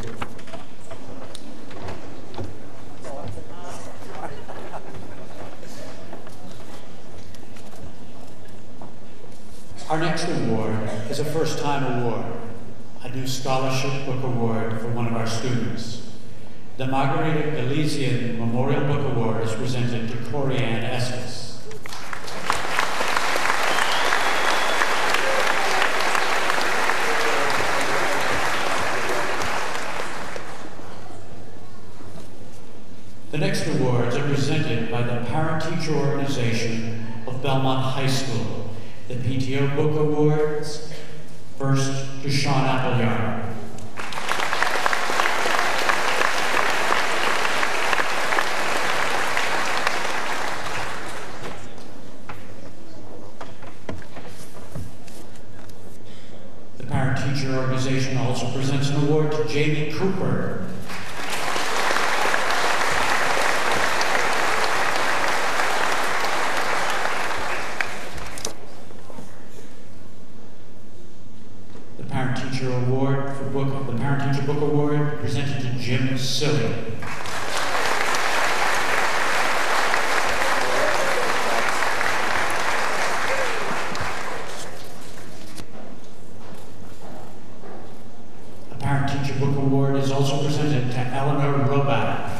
Speaker 6: Our next award is a first-time award, a new scholarship book award for one of our students. The Margarita Galician Memorial Book Award is presented to Corianne Estes. The next awards are presented by the Parent-Teacher Organization of Belmont High School. The PTO Book Awards, first to Sean Appleyard. The Parent-Teacher Organization also presents an award to Jamie Cooper. Award for the Parent-Teacher Book Award presented to Jim Silly. The Parent-Teacher Book Award is also presented to Eleanor Roback.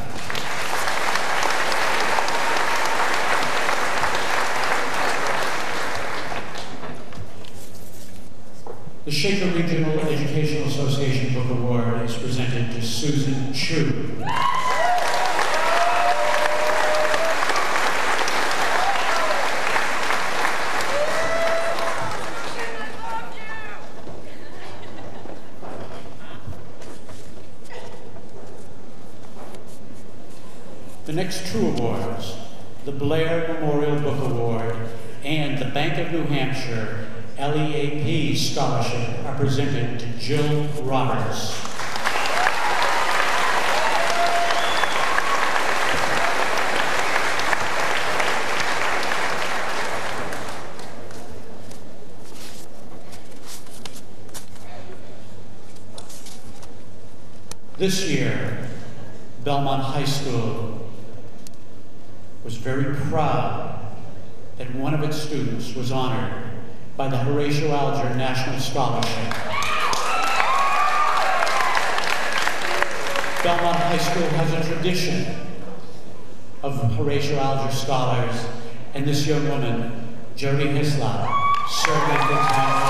Speaker 6: The Shaker Regional Educational Association Book Award is presented to Susan Chu. The next two awards, the Blair Memorial Book Award and the Bank of New Hampshire LEAP Scholarship, are presented to Jill Roberts. This year, Belmont High School was very proud that one of its students was honored by the Horatio Alger National Scholarship. Belmont High School has a tradition of Horatio Alger scholars, and this young woman, Jody Hislop, served as the town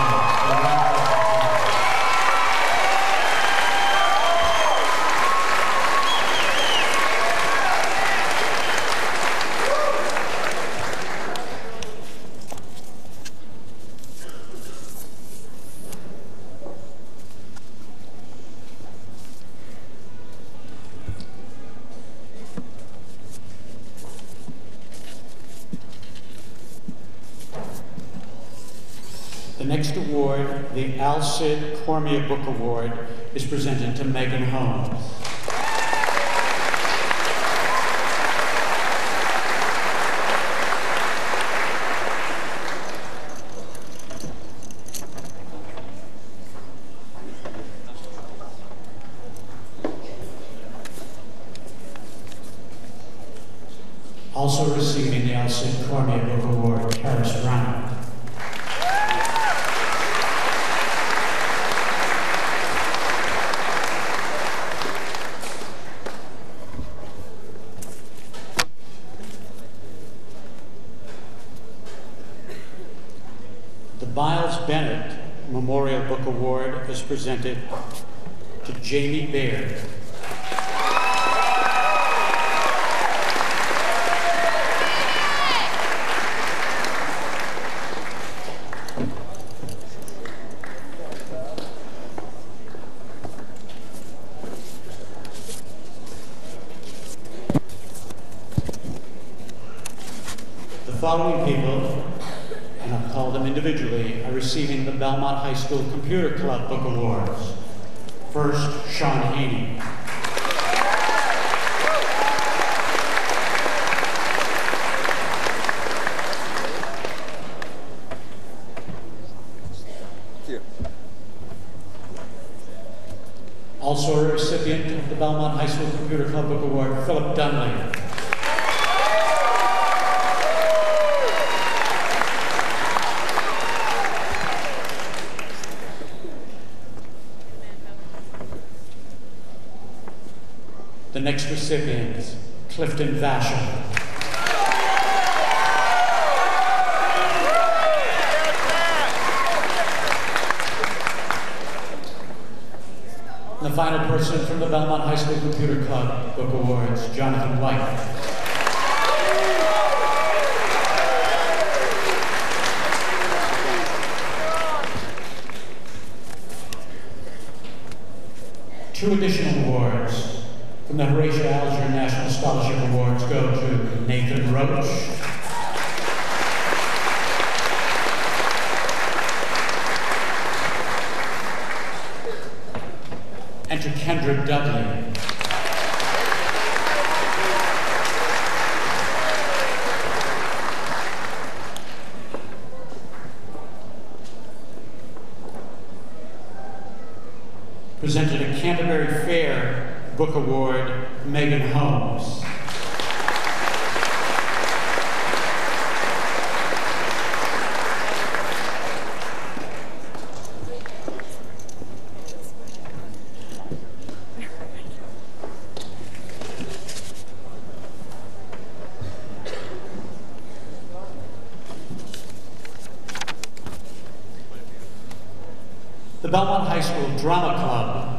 Speaker 6: next award, the Alcide Cormier Book Award, is presented to Megan Holmes. Also receiving the Alcide Cormier Book Award, Karis Brown. The Miles Bennett Memorial Book Award is presented to Jamie Baird. The following people, and I'll call them individually, are receiving the Belmont High School Computer Club Book Awards. First, Sean Haney. Also a recipient of the Belmont High School Computer Club Book Award, Philip Dunley. The next recipient, Clifton Vashon. And the final person from the Belmont High School Computer Club Book Awards, Jonathan White. Two additional awards from the Horatio Alger National Scholarship Awards go to Nathan Roach and to Kendra Dudley. Presented a Canterbury Fair Book Award, Megan Holmes. The Belmont High School Drama Club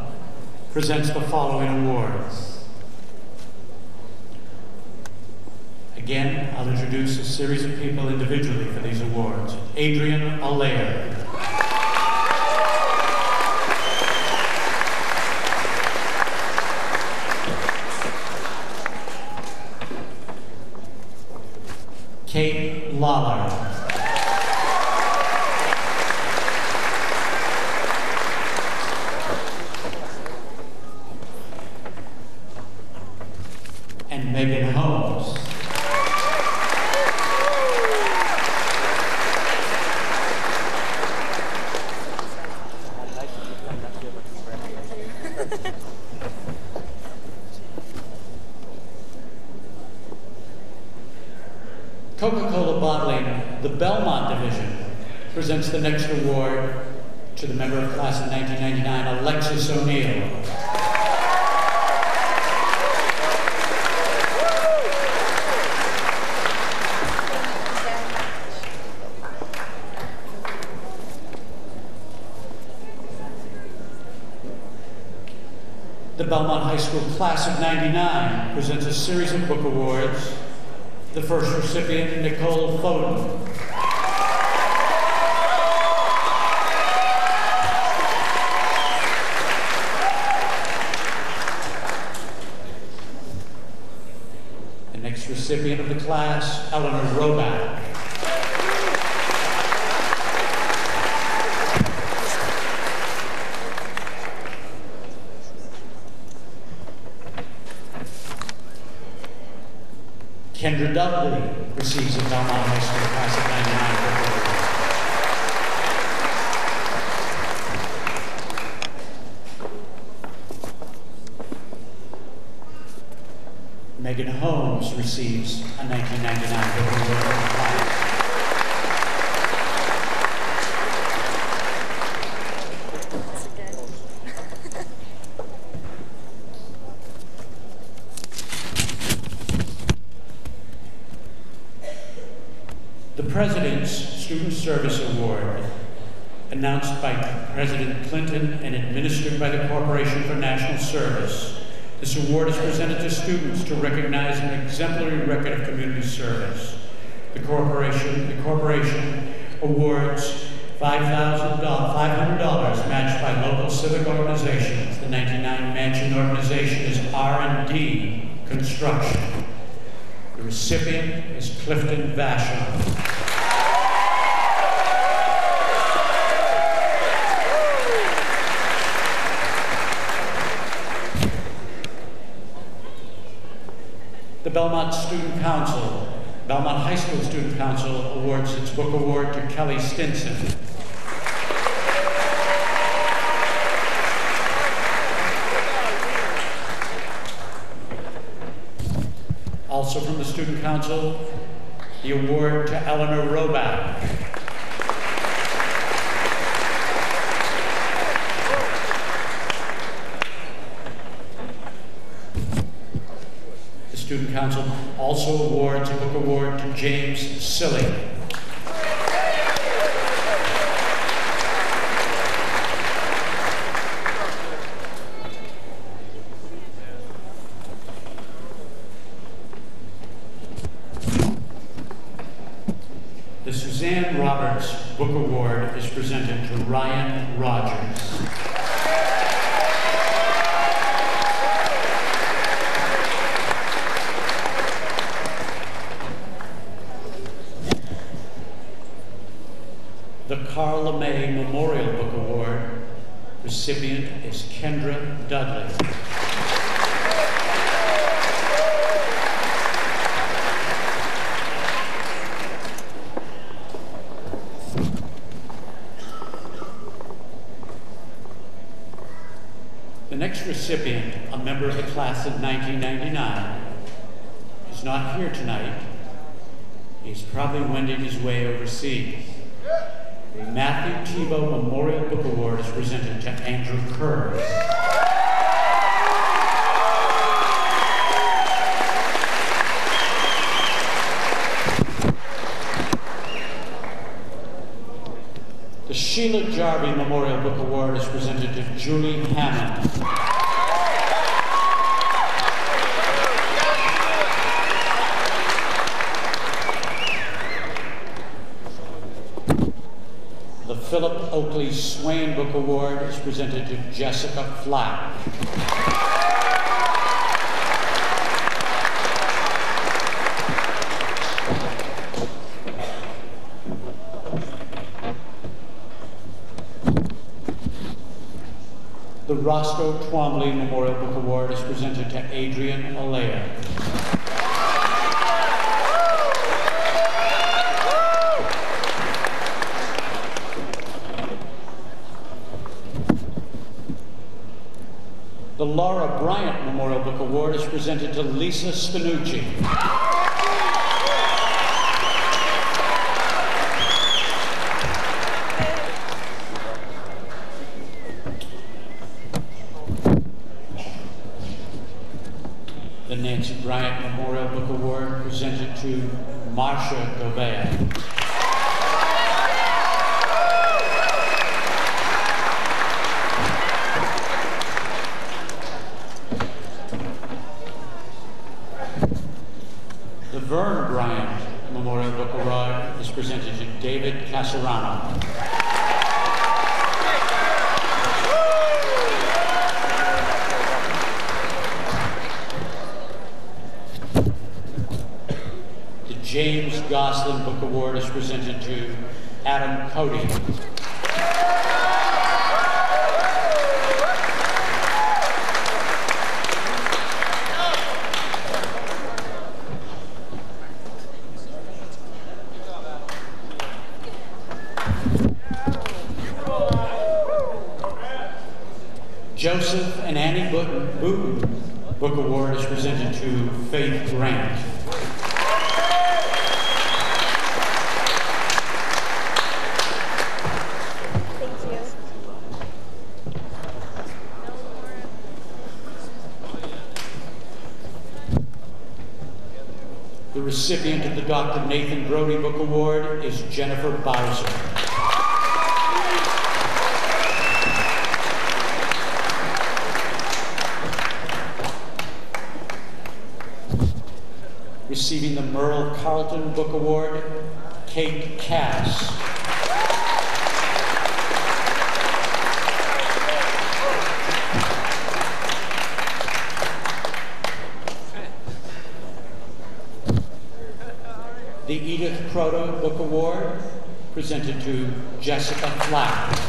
Speaker 6: presents the following awards. Again, I'll introduce a series of people individually for these awards. Adrian Allaire. Kate Lawler. And Megan Holmes. Coca-Cola Bottling, the Belmont Division, presents the next award to the member of class of 1999, Alexis O'Neill. The Belmont High School Class of 99 presents a series of book awards. The first recipient, Nicole Foden. The next recipient of the class, Eleanor Roback. Dudley receives the Belmont High School Class of '99 Book Award. Megan Holmes receives a 1999 Book Award from the class. The President's Student Service Award, announced by President Clinton and administered by the Corporation for National Service. This award is presented to students to recognize an exemplary record of community service. The corporation awards $500 matched by local civic organizations. The 99 matching organization is R&D Construction. The recipient is Clifton Vashon. The Belmont Student Council, Belmont High School Student Council awards its book award to Kelly Stinson. Also from the Student Council, the award to Eleanor Roback. The Student Council also awards a book award to James Silly. The Suzanne Roberts Book Award is presented to Ryan Rogers. The Carl LeMay Memorial Book Award recipient is Kendra Dudley. The next recipient, a member of the class of 1999, is not here tonight. He's probably wending his way overseas. The Matthew Tebow Memorial Book Award is presented to Andrew Kerr. The Sheila Jarvie Memorial Book Award is presented to Julie Hammond. The Philip Oakley Swain Book Award is presented to Jessica Flack. The Roscoe Twombly Memorial Book Award is presented to Adrian Alea. The Laura Bryant Memorial Book Award is presented to Lisa Spanucci. The Nancy Bryant Memorial Book Award presented to Marcia Gobea. The Vern Bryant Memorial Book Award is presented to David Casarano. The James Goslin Book Award is presented to Adam Cody. Joseph and Annie Booten Book Award is presented to Faith Grant. The recipient of the Dr. Nathan Brody Book Award is Jennifer Bowser. Receiving the Merle Carlton Book Award, Kate Cass. The Edith Croto Book Award, presented to Jessica Flack.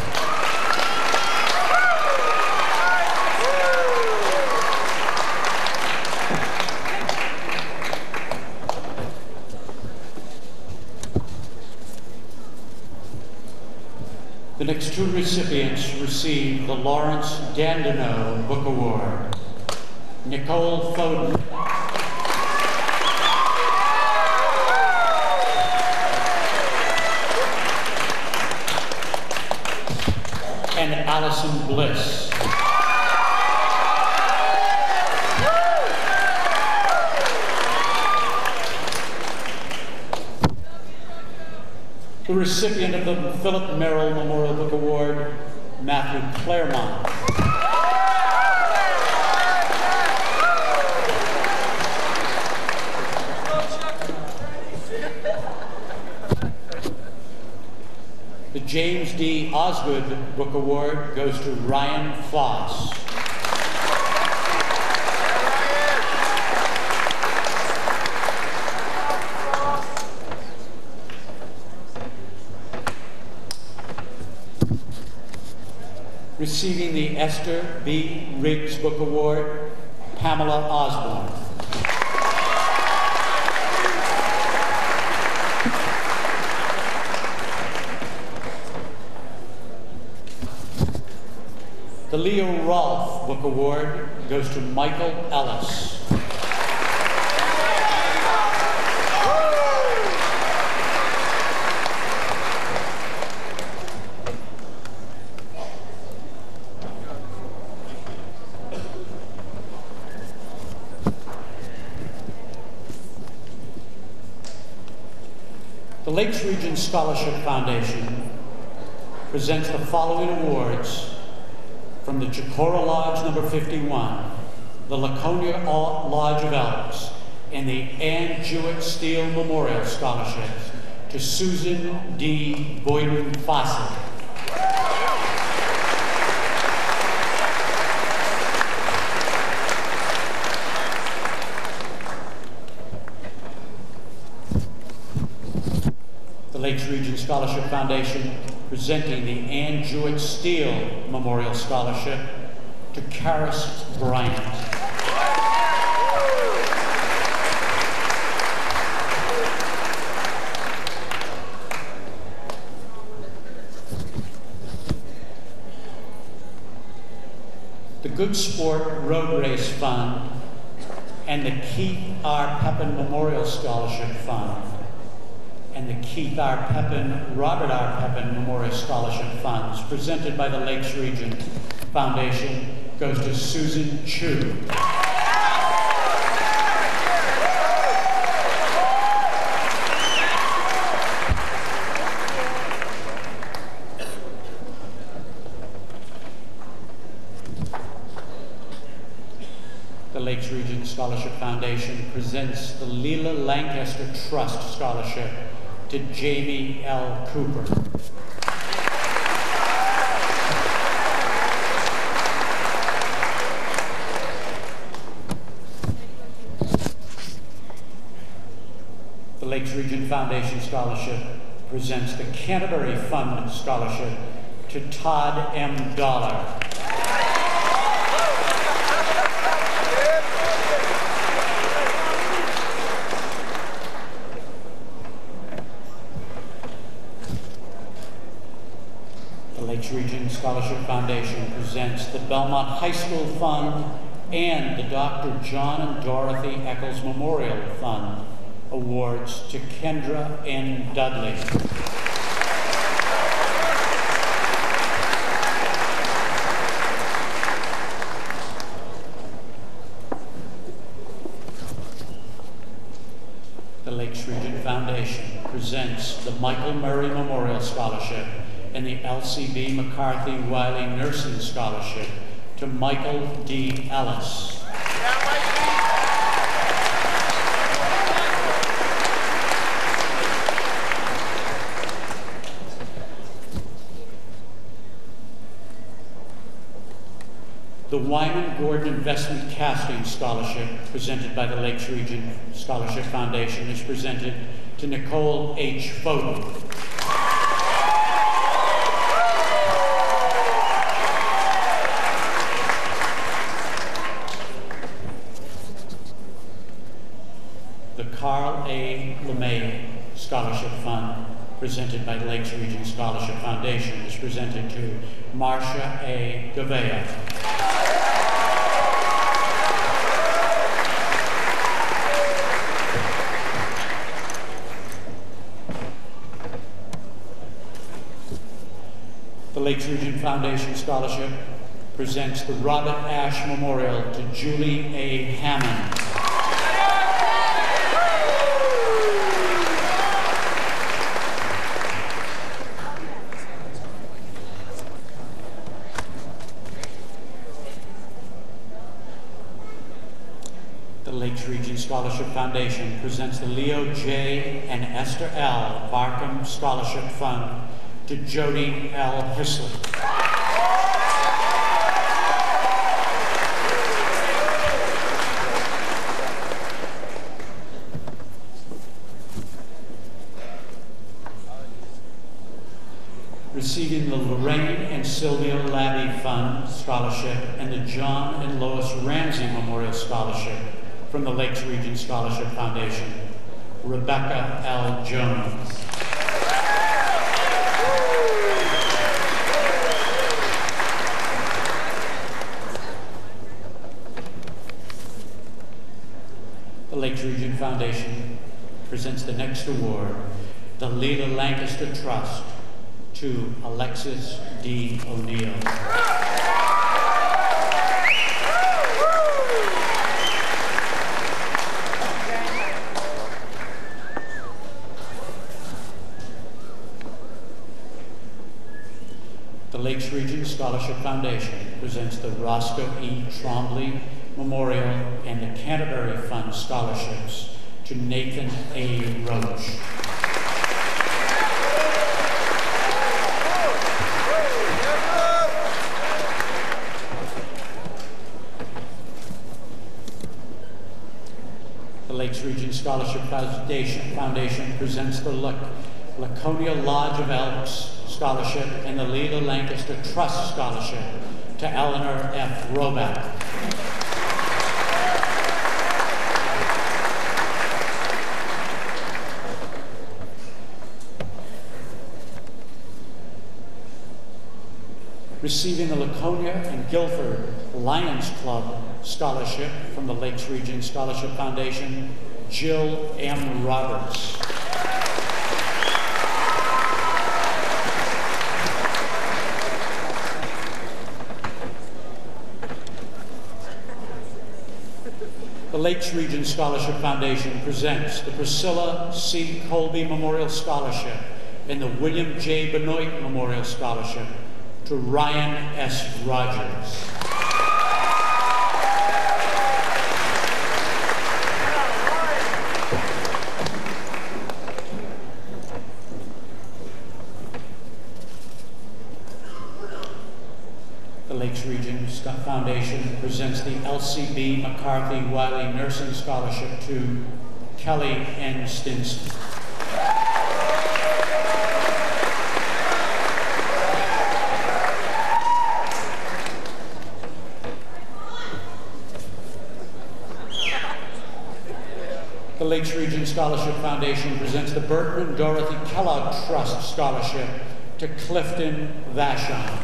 Speaker 6: The next two recipients received the Lawrence Dandeneau Book Award. Nicole Foden. And Allison Bliss. The recipient of the Philip Merrill Memorial Book Award, Matthew Claremont. The James D. Osgood Book Award goes to Ryan Foss. Receiving the Esther B. Riggs Book Award, Pamela Osborne. The Leo Rolfe Book Award goes to Michael Ellis. The Lakes Region Scholarship Foundation presents the following awards from the Chicora Lodge number 51, the Laconia Lodge of Elks, and the Ann Jewett Steele Memorial Scholarships to Susan D. Boyden Fawcett. The Lakes Region Scholarship Foundation presenting the Ann Jewett Steele Memorial Scholarship to Karis Bryant. The Good Sport Road Race Fund and the Keith R. Pepin Memorial Scholarship Fund and the Keith R. Pepin, Robert R. Pepin Memorial Scholarship Funds presented by the Lakes Region Foundation goes to Susan Chu. The Lakes Region Scholarship Foundation presents the Leela Lancaster Trust Scholarship to Jamie L. Cooper. The Lakes Region Foundation Scholarship presents the Canterbury Fund Scholarship to Todd M. Dollar. Lakes Region Scholarship Foundation presents the Belmont High School Fund and the Dr. John and Dorothy Eccles Memorial Fund awards to Kendra N. Dudley. The Lakes Region Foundation presents the Michael Murray Memorial Scholarship and the LCB McCarthy Wiley Nursing Scholarship to Michael D. Ellis. The Wyman Gordon Investment Casting Scholarship, presented by the Lakes Region Scholarship Foundation, is presented to Nicole H. Foden. The Carl A. LeMay Scholarship Fund, presented by the Lakes Region Scholarship Foundation, is presented to Marcia A. Gavea. The Lakes Region Foundation Scholarship presents the Robert Ash Memorial to Julie A. Hammond. The Lakes Region Scholarship Foundation presents the Leo J. and Esther L. Barkham Scholarship Fund to Jody L. Hisley. Receiving the Lorraine and Sylvia Labby Fund Scholarship and the John and Lois Ramsey Memorial Scholarship from the Lakes Region Scholarship Foundation, Rebecca L. Jones. The Lakes Region Foundation presents the next award, the Leela Lancaster Trust, to Alexis D. O'Neill. The Lakes Region Scholarship Foundation presents the Roscoe E. Trombley Memorial and the Canterbury Fund Scholarships to Nathan A. Roach. The Lakes Region Scholarship Foundation presents the Laconia Lodge of Elks Scholarship and the Leela Lancaster Trust Scholarship to Eleanor F. Roback. Receiving the Laconia and Guilford Lions Club Scholarship from the Lakes Region Scholarship Foundation, Jill M. Roberts. The Lakes Region Scholarship Foundation presents the Priscilla C. Colby Memorial Scholarship and the William J. Benoit Memorial Scholarship to Ryan S. Rogers. The Lakes Region Foundation presents the LCB McCarthy Wiley Nursing Scholarship to Kelly N. Stinson. The Lakes Region Scholarship Foundation presents the Bertram and Dorothy Kellogg Trust Scholarship to Clifton Vashon.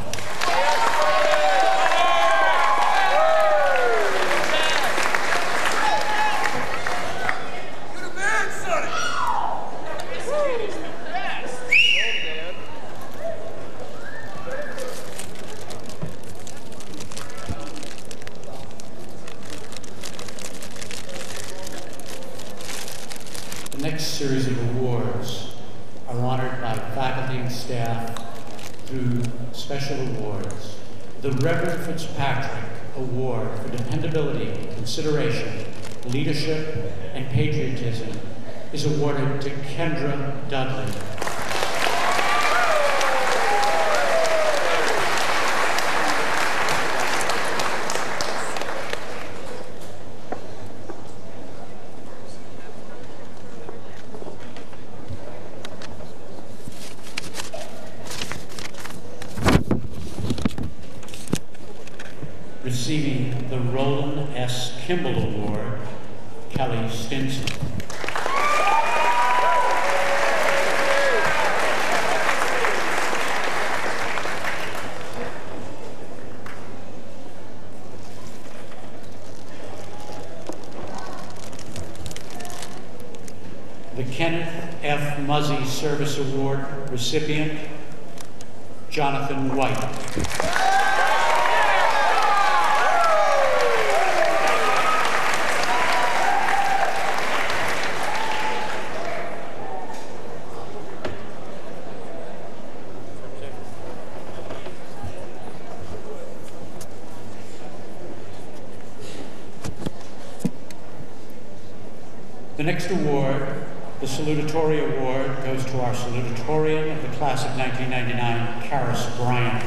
Speaker 6: The next series of awards are honored by faculty and staff through special awards. The Reverend Fitzpatrick Award for Dependability, Consideration, Leadership, and Patriotism is awarded to Kendra Dudley. Receiving the Roland S. Kimball Award, Kelly Stinson. The Kenneth F. Muzzy Service Award recipient, Jonathan White. The next award, the Salutatorian Award, goes to our salutatorian of the class of 1999, Karis Bryant.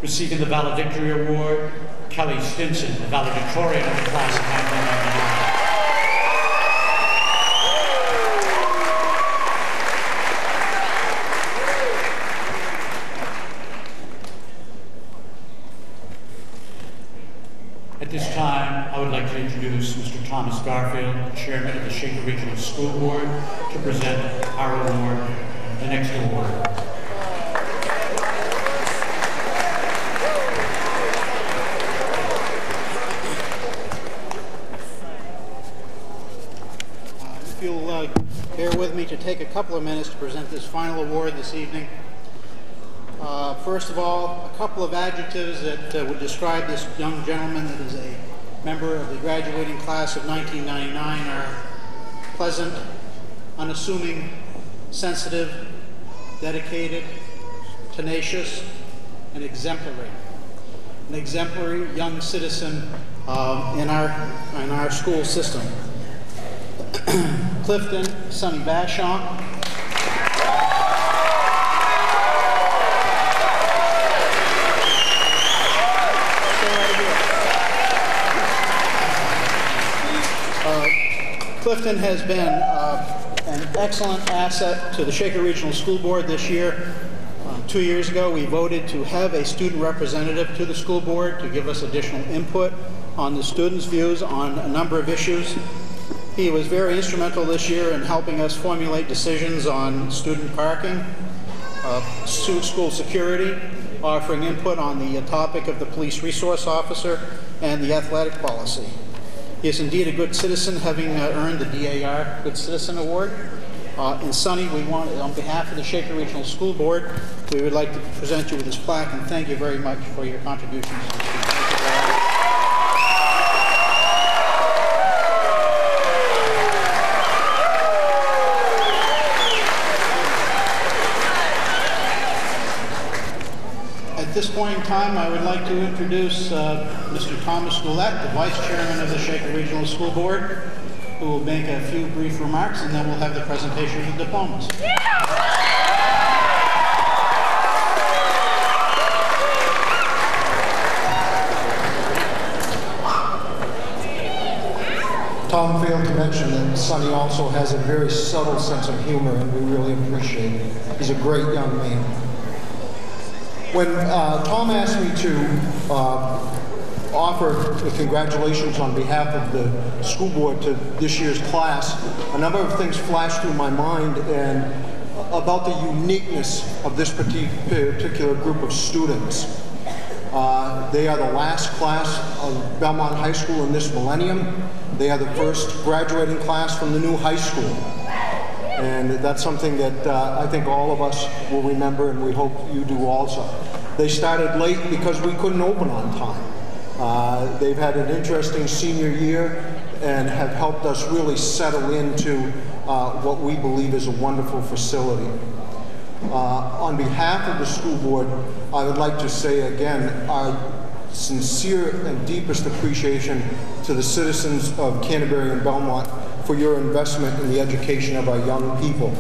Speaker 6: Receiving the Valedictory Award, Kelly Stinson, the valedictorian of the class of 1999. At this time, I would like to introduce Mr. Thomas Garfield, Chairman of the Shaker Regional School Board, to present our award, the next award.
Speaker 17: If you'll bear with me to take a couple of minutes to present this final award this evening. First of all, a couple of adjectives that would describe this young gentleman that is a member of the graduating class of 1999 are pleasant, unassuming, sensitive, dedicated, tenacious, and exemplary. An exemplary young citizen in our school system. Clifton Sonny Vashon. Clifton has been an excellent asset to the Shaker Regional School Board this year. 2 years ago, we voted to have a student representative to the school board to give us additional input on the students' views on a number of issues. He was very instrumental this year in helping us formulate decisions on student parking, school security, offering input on the topic of the police resource officer and the athletic policy. He is indeed a good citizen, having earned the DAR Good Citizen Award. And Sonny, we want, on behalf of the Shaker Regional School Board, we would like to present you with this plaque and thank you very much for your contributions to the students. At this point in time, I would like to introduce Mr. Thomas Goulet, the Vice Chairman of the Shaker Regional School Board, who will make a few brief remarks, and then we'll have the presentation of the diplomas.
Speaker 16: Tom failed to mention that Sonny also has a very subtle sense of humor, and we really appreciate it. He's a great young man. When Tom asked me to offer the congratulations on behalf of the school board to this year's class, a number of things flashed through my mind and about the uniqueness of this particular group of students. They are the last class of Belmont High School in this millennium. They are the first graduating class from the new high school. And that's something that I think all of us will remember, and we hope you do also. They started late because we couldn't open on time. They've had an interesting senior year and have helped us really settle into what we believe is a wonderful facility. On behalf of the school board, I would like to say again our sincere and deepest appreciation to the citizens of Canterbury and Belmont for your investment in the education of our young people.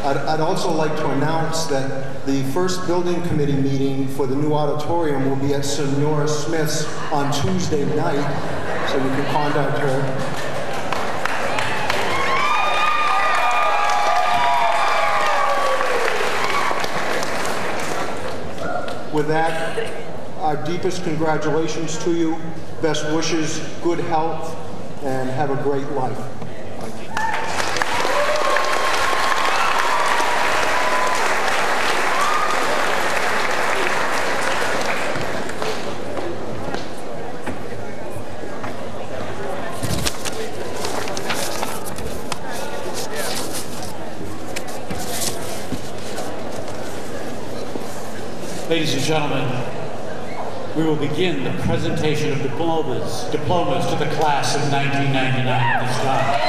Speaker 16: I'd also like to announce that the first building committee meeting for the new auditorium will be at Senora Smith's on Tuesday night, so you can contact her. With that, our deepest congratulations to you, best wishes, good health, and have a great life.
Speaker 6: Ladies and gentlemen, we will begin the presentation of diplomas to the class of 1999 at this time.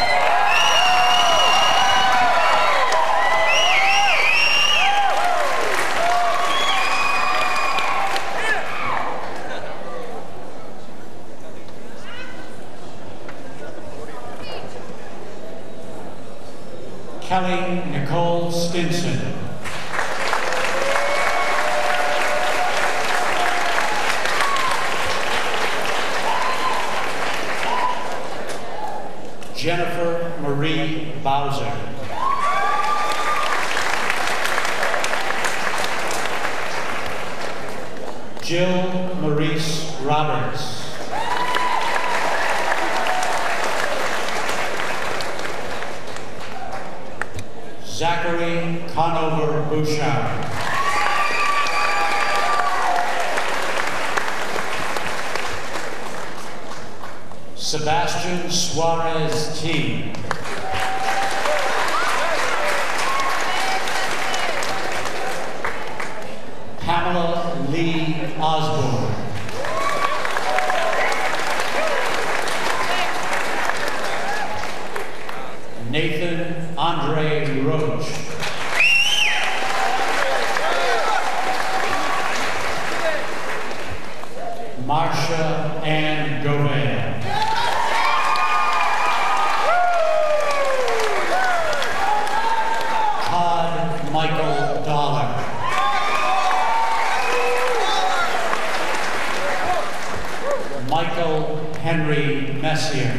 Speaker 6: Kelly Nicole Stinson. Jennifer Marie Bowser. Jill Maurice Roberts. Zachary Conover Bouchard. Sebastian Suarez T. Pamela Lee Osborne. Nathan Andre Roach. Marcia Ann Gouveia. Michael Dollar. Michael Henry Messier.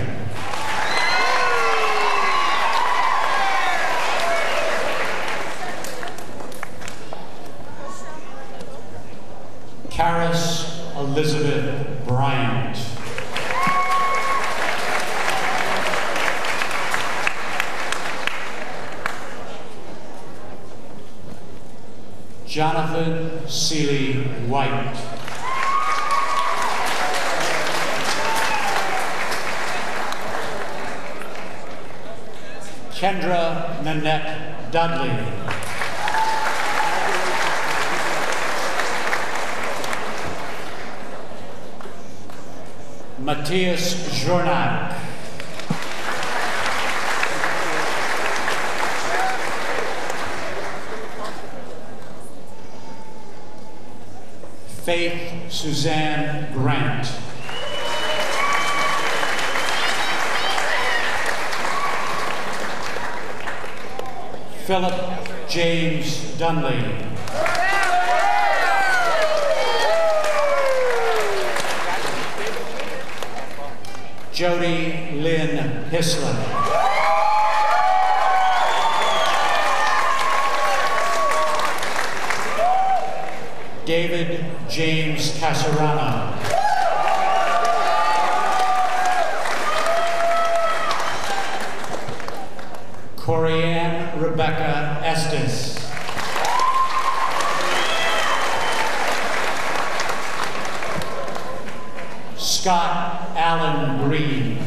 Speaker 6: Karis Elizabeth Bryant. Jonathan Seeley White. Kendra Nanette Dudley. Matthias Jornak. Faith Suzanne Grant. Philip James Dunley. Jody Lynn Hislop. David James Casarano. Corianne Rebecca Estes. Scott Allen Green.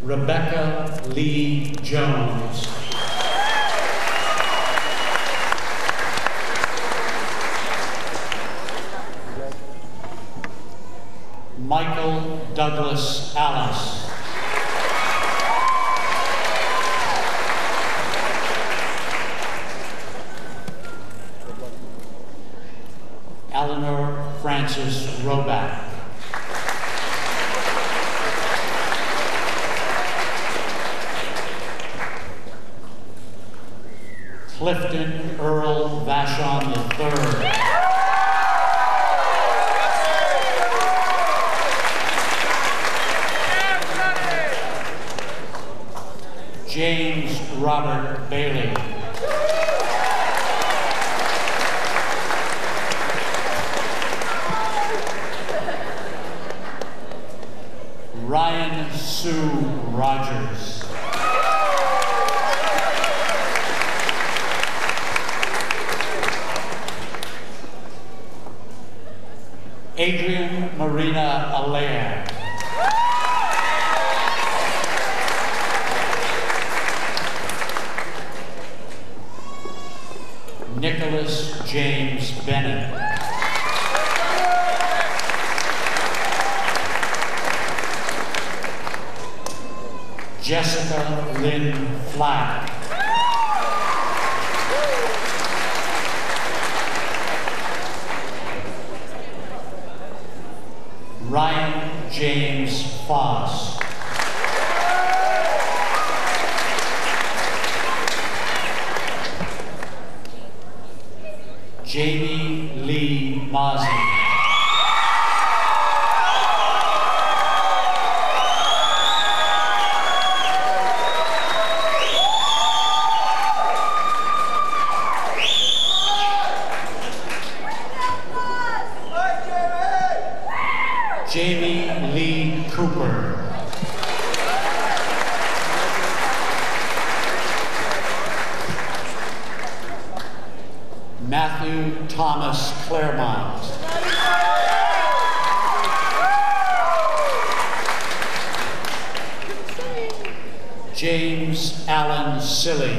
Speaker 6: Rebecca Lee Jones. Michael Douglas Alice. Eleanor Francis Roback. Clifton Earl Vashon III. James Robert Bailey. Ryan Sue Rogers. Adrian Marina Allaire. Nicholas James Bennett. Jessica Lynn Flack. Ryan James Foss. Jamie Lee Mozzie. Jamie Lee Cooper. Matthew Thomas Claremont. James Allen Silly.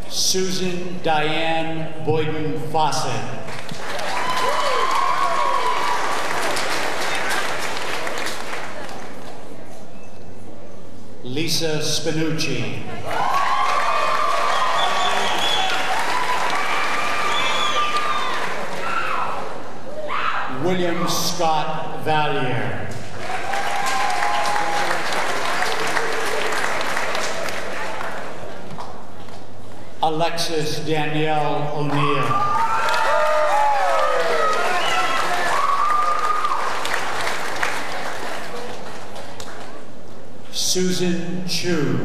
Speaker 6: Susan Diane Boyden Fawcett. Lisa Spinucci. William Scott Valier. Alexis Danielle O'Neill. Susan Chu.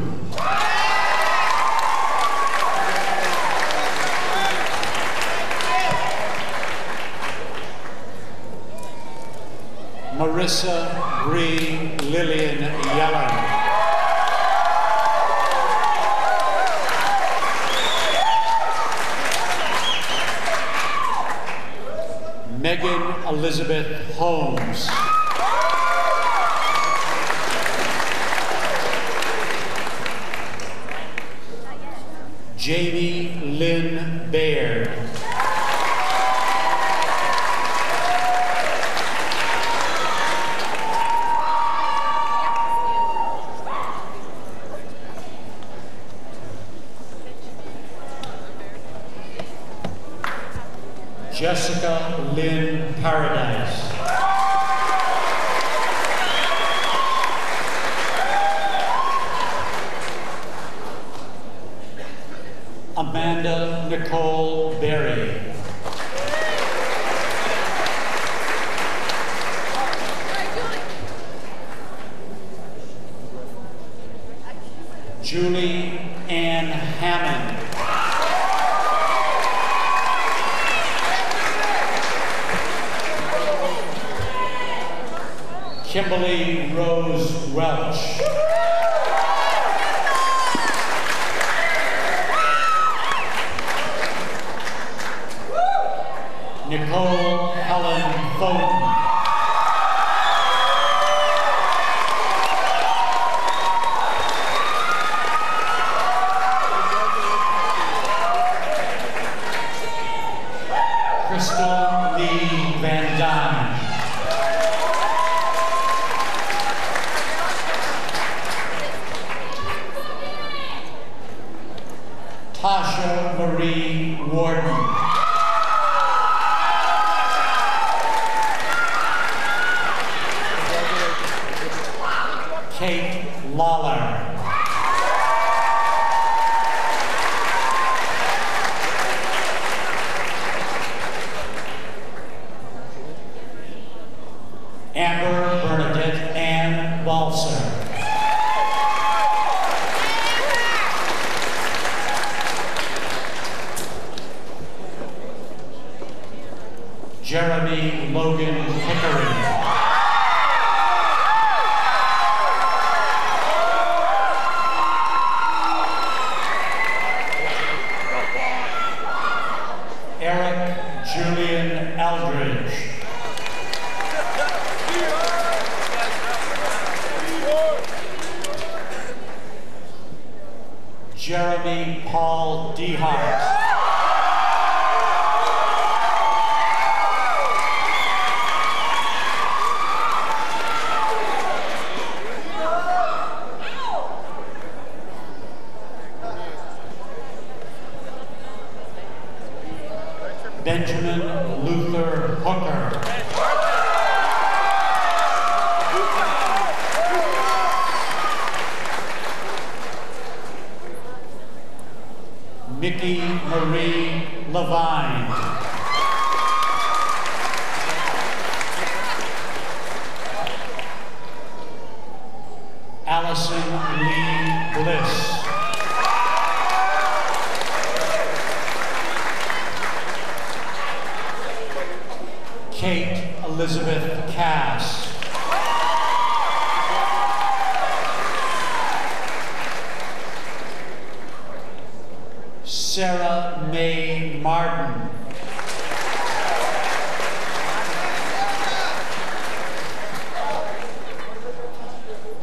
Speaker 6: Marissa Bree Lillian Yellen. Megan Elizabeth Holmes. Jamie Lynn Baird. Jessica Lynn Paradise. Amanda Nicole Berry. Julie Ann Hammond. Kimberly Rose Welch. Nicole Helen Foden. Crystal Lee Van Dyne. Tasha Marie Warden. Kate Lawler. Amber Bernadette Ann Balser. Jeremy Logan Pickering. Eric Julian Eldridge. Jeremy Paul Dehart. Benjamin Luther Hooker. Mickey Marie Levine. Allison Lee Bliss. Kate Elizabeth Cass. Sarah Mae Martin.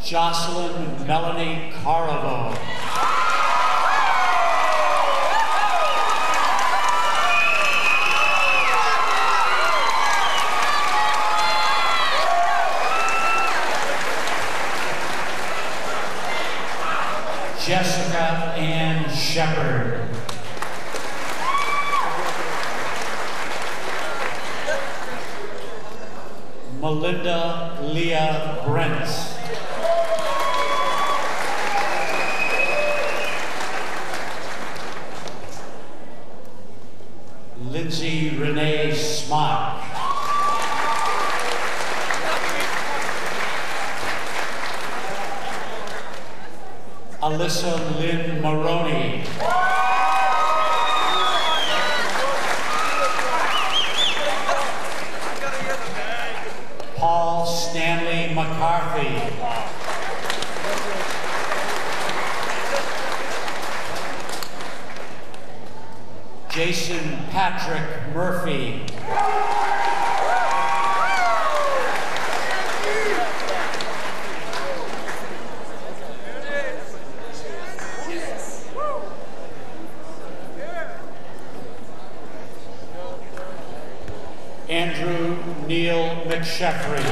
Speaker 6: Jocelyn Melanie Caravo. Jessica Ann Shepard. Melinda Leah Brent. Lindsay Renee Smock. Alyssa Lynn Maroney. Paul Stanley McCarthy. Jason Patrick Murphy. Andrew Neil McSheffrey.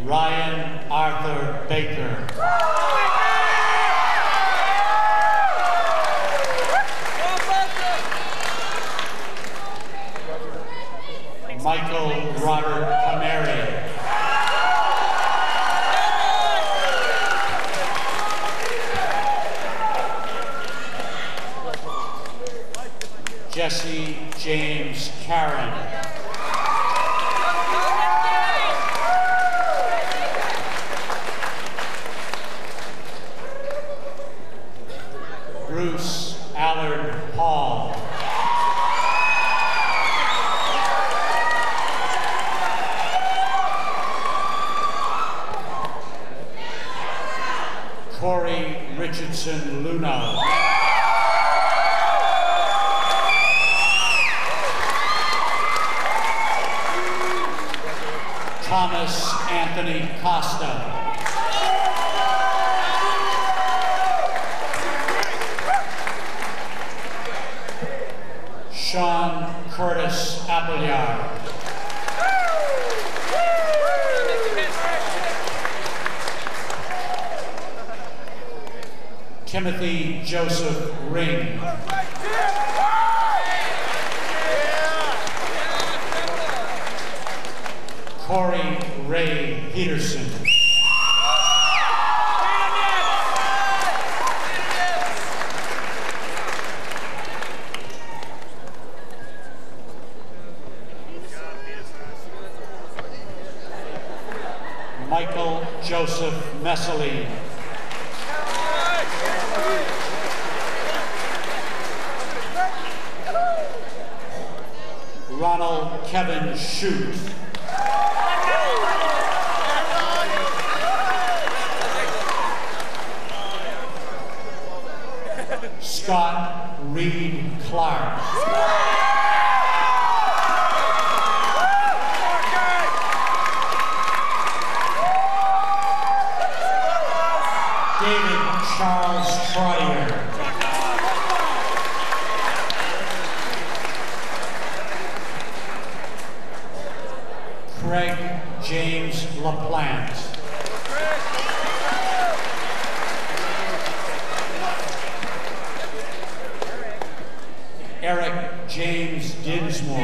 Speaker 6: Ryan Arthur Baker. Michael Robert Cameri. Jesse James Karen. Bruce Allard Hall. Corey Richardson Luno. Thomas Anthony Costa. Sean Curtis Appleyard. Timothy Joseph Ring. Corey Ray Peterson. Michael Joseph Messeline. Ronald Kevin Shute. Scott Reed Clark. David Charles Troyer. Craig James LaPlante. Eric James Dinsmore.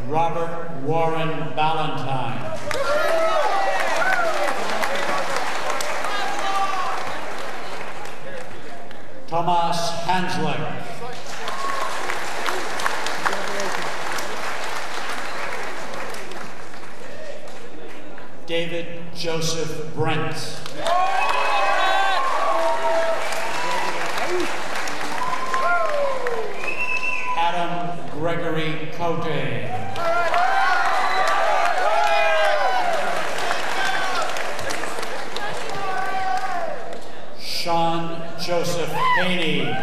Speaker 6: Robert Warren Ballantyne. Tomas Hanslick. David Joseph Brent. Adam Gregory Cote. Sean Joseph Haney.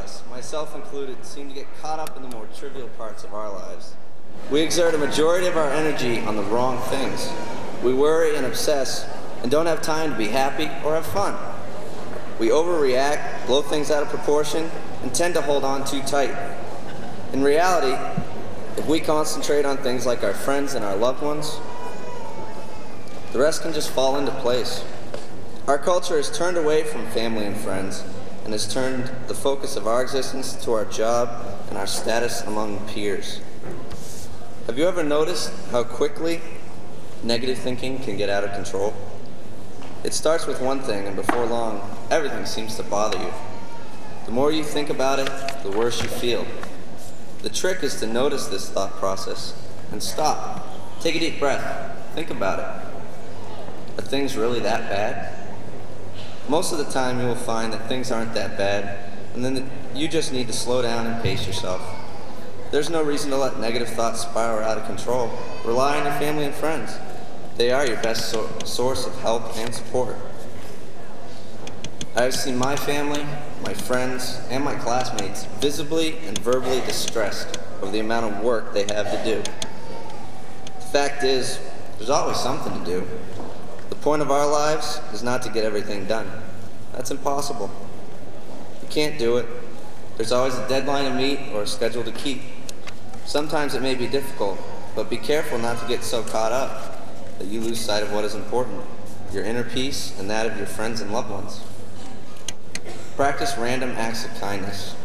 Speaker 18: us, myself included, seem to get caught up in the more trivial parts of our lives. We exert a majority of our energy on the wrong things. We worry and obsess and don't have time to be happy or have fun. We overreact, blow things out of proportion, and tend to hold on too tight. In reality, if we concentrate on things like our friends and our loved ones, the rest can just fall into place. Our culture has turned away from family and friends and has turned the focus of our existence to our job and our status among peers. Have you ever noticed how quickly negative thinking can get out of control? It starts with one thing, and before long, everything seems to bother you. The more you think about it, the worse you feel. The trick is to notice this thought process and stop. Take a deep breath. Think about it. Are things really that bad? Most of the time you will find that things aren't that bad, and then you just need to slow down and pace yourself. There's no reason to let negative thoughts spiral out of control. Rely on your family and friends. They are your best source of help and support. I have seen my family, my friends, and my classmates visibly and verbally distressed over the amount of work they have to do. The fact is, there's always something to do. The point of our lives is not to get everything done. That's impossible. You can't do it. There's always a deadline to meet or a schedule to keep. Sometimes it may be difficult, but be careful not to get so caught up that you lose sight of what is important, your inner peace and that of your friends and loved ones. Practice random acts of kindness.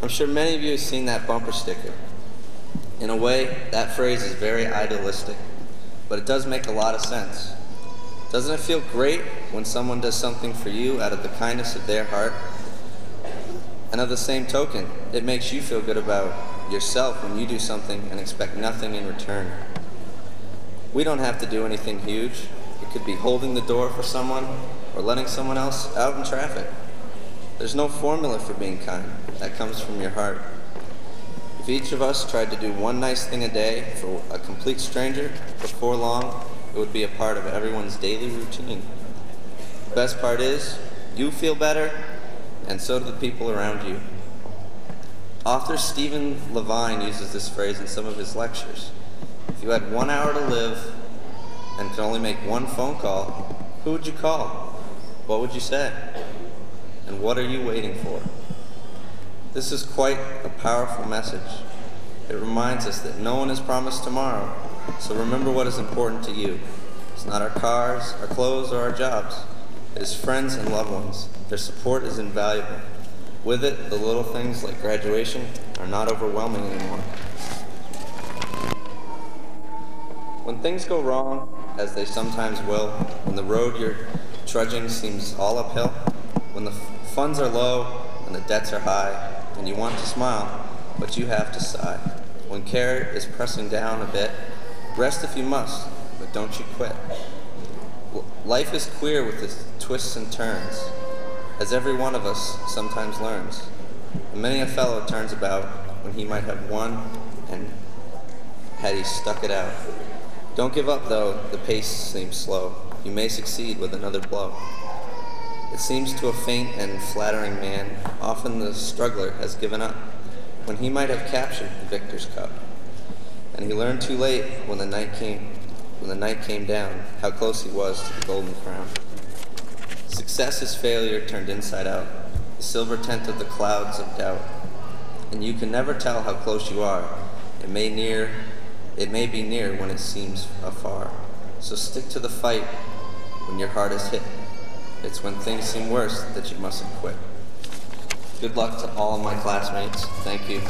Speaker 18: I'm sure many of you have seen that bumper sticker. In a way, that phrase is very idealistic, but it does make a lot of sense. Doesn't it feel great when someone does something for you out of the kindness of their heart? And of the same token, it makes you feel good about yourself when you do something and expect nothing in return. We don't have to do anything huge. It could be holding the door for someone or letting someone else out in traffic. There's no formula for being kind. That comes from your heart. If each of us tried to do one nice thing a day for a complete stranger, before long, it would be a part of everyone's daily routine. The best part is, you feel better, and so do the people around you. Author Stephen Levine uses this phrase in some of his lectures. If you had 1 hour to live and could only make one phone call, who would you call? What would you say? And what are you waiting for? This is quite a powerful message. It reminds us that no one is promised tomorrow, so remember what is important to you. It's not our cars, our clothes, or our jobs. It is friends and loved ones. Their support is invaluable. With it, the little things like graduation are not overwhelming anymore. When things go wrong, as they sometimes will, when the road you're trudging seems all uphill, when the funds are low and the debts are high, and you want to smile, but you have to sigh. When care is pressing down a bit, rest if you must, but don't you quit. Life is queer with its twists and turns, as every one of us sometimes learns. And many a fellow turns about when he might have won, and had he stuck it out. Don't give up, though the pace seems slow. You may succeed with another blow. It seems to a faint and flattering man, often the struggler has given up, when he might have captured the victor's cup. And he learned too late when the night came down, how close he was to the golden crown. Success is failure turned inside out, the silver tent of the clouds of doubt. And you can never tell how close you are. It may be near when it seems afar. So stick to the fight when your heart is hit. It's when things seem worse that you mustn't quit. Good luck to all of my classmates. Thank you.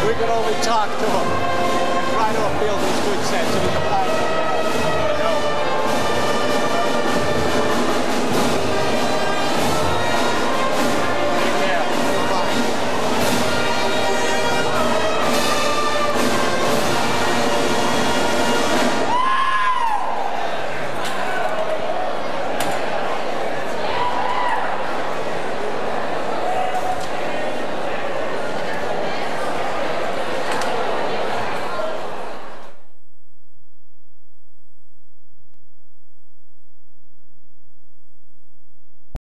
Speaker 19: We could only talk to him and try to appeal to his good sense.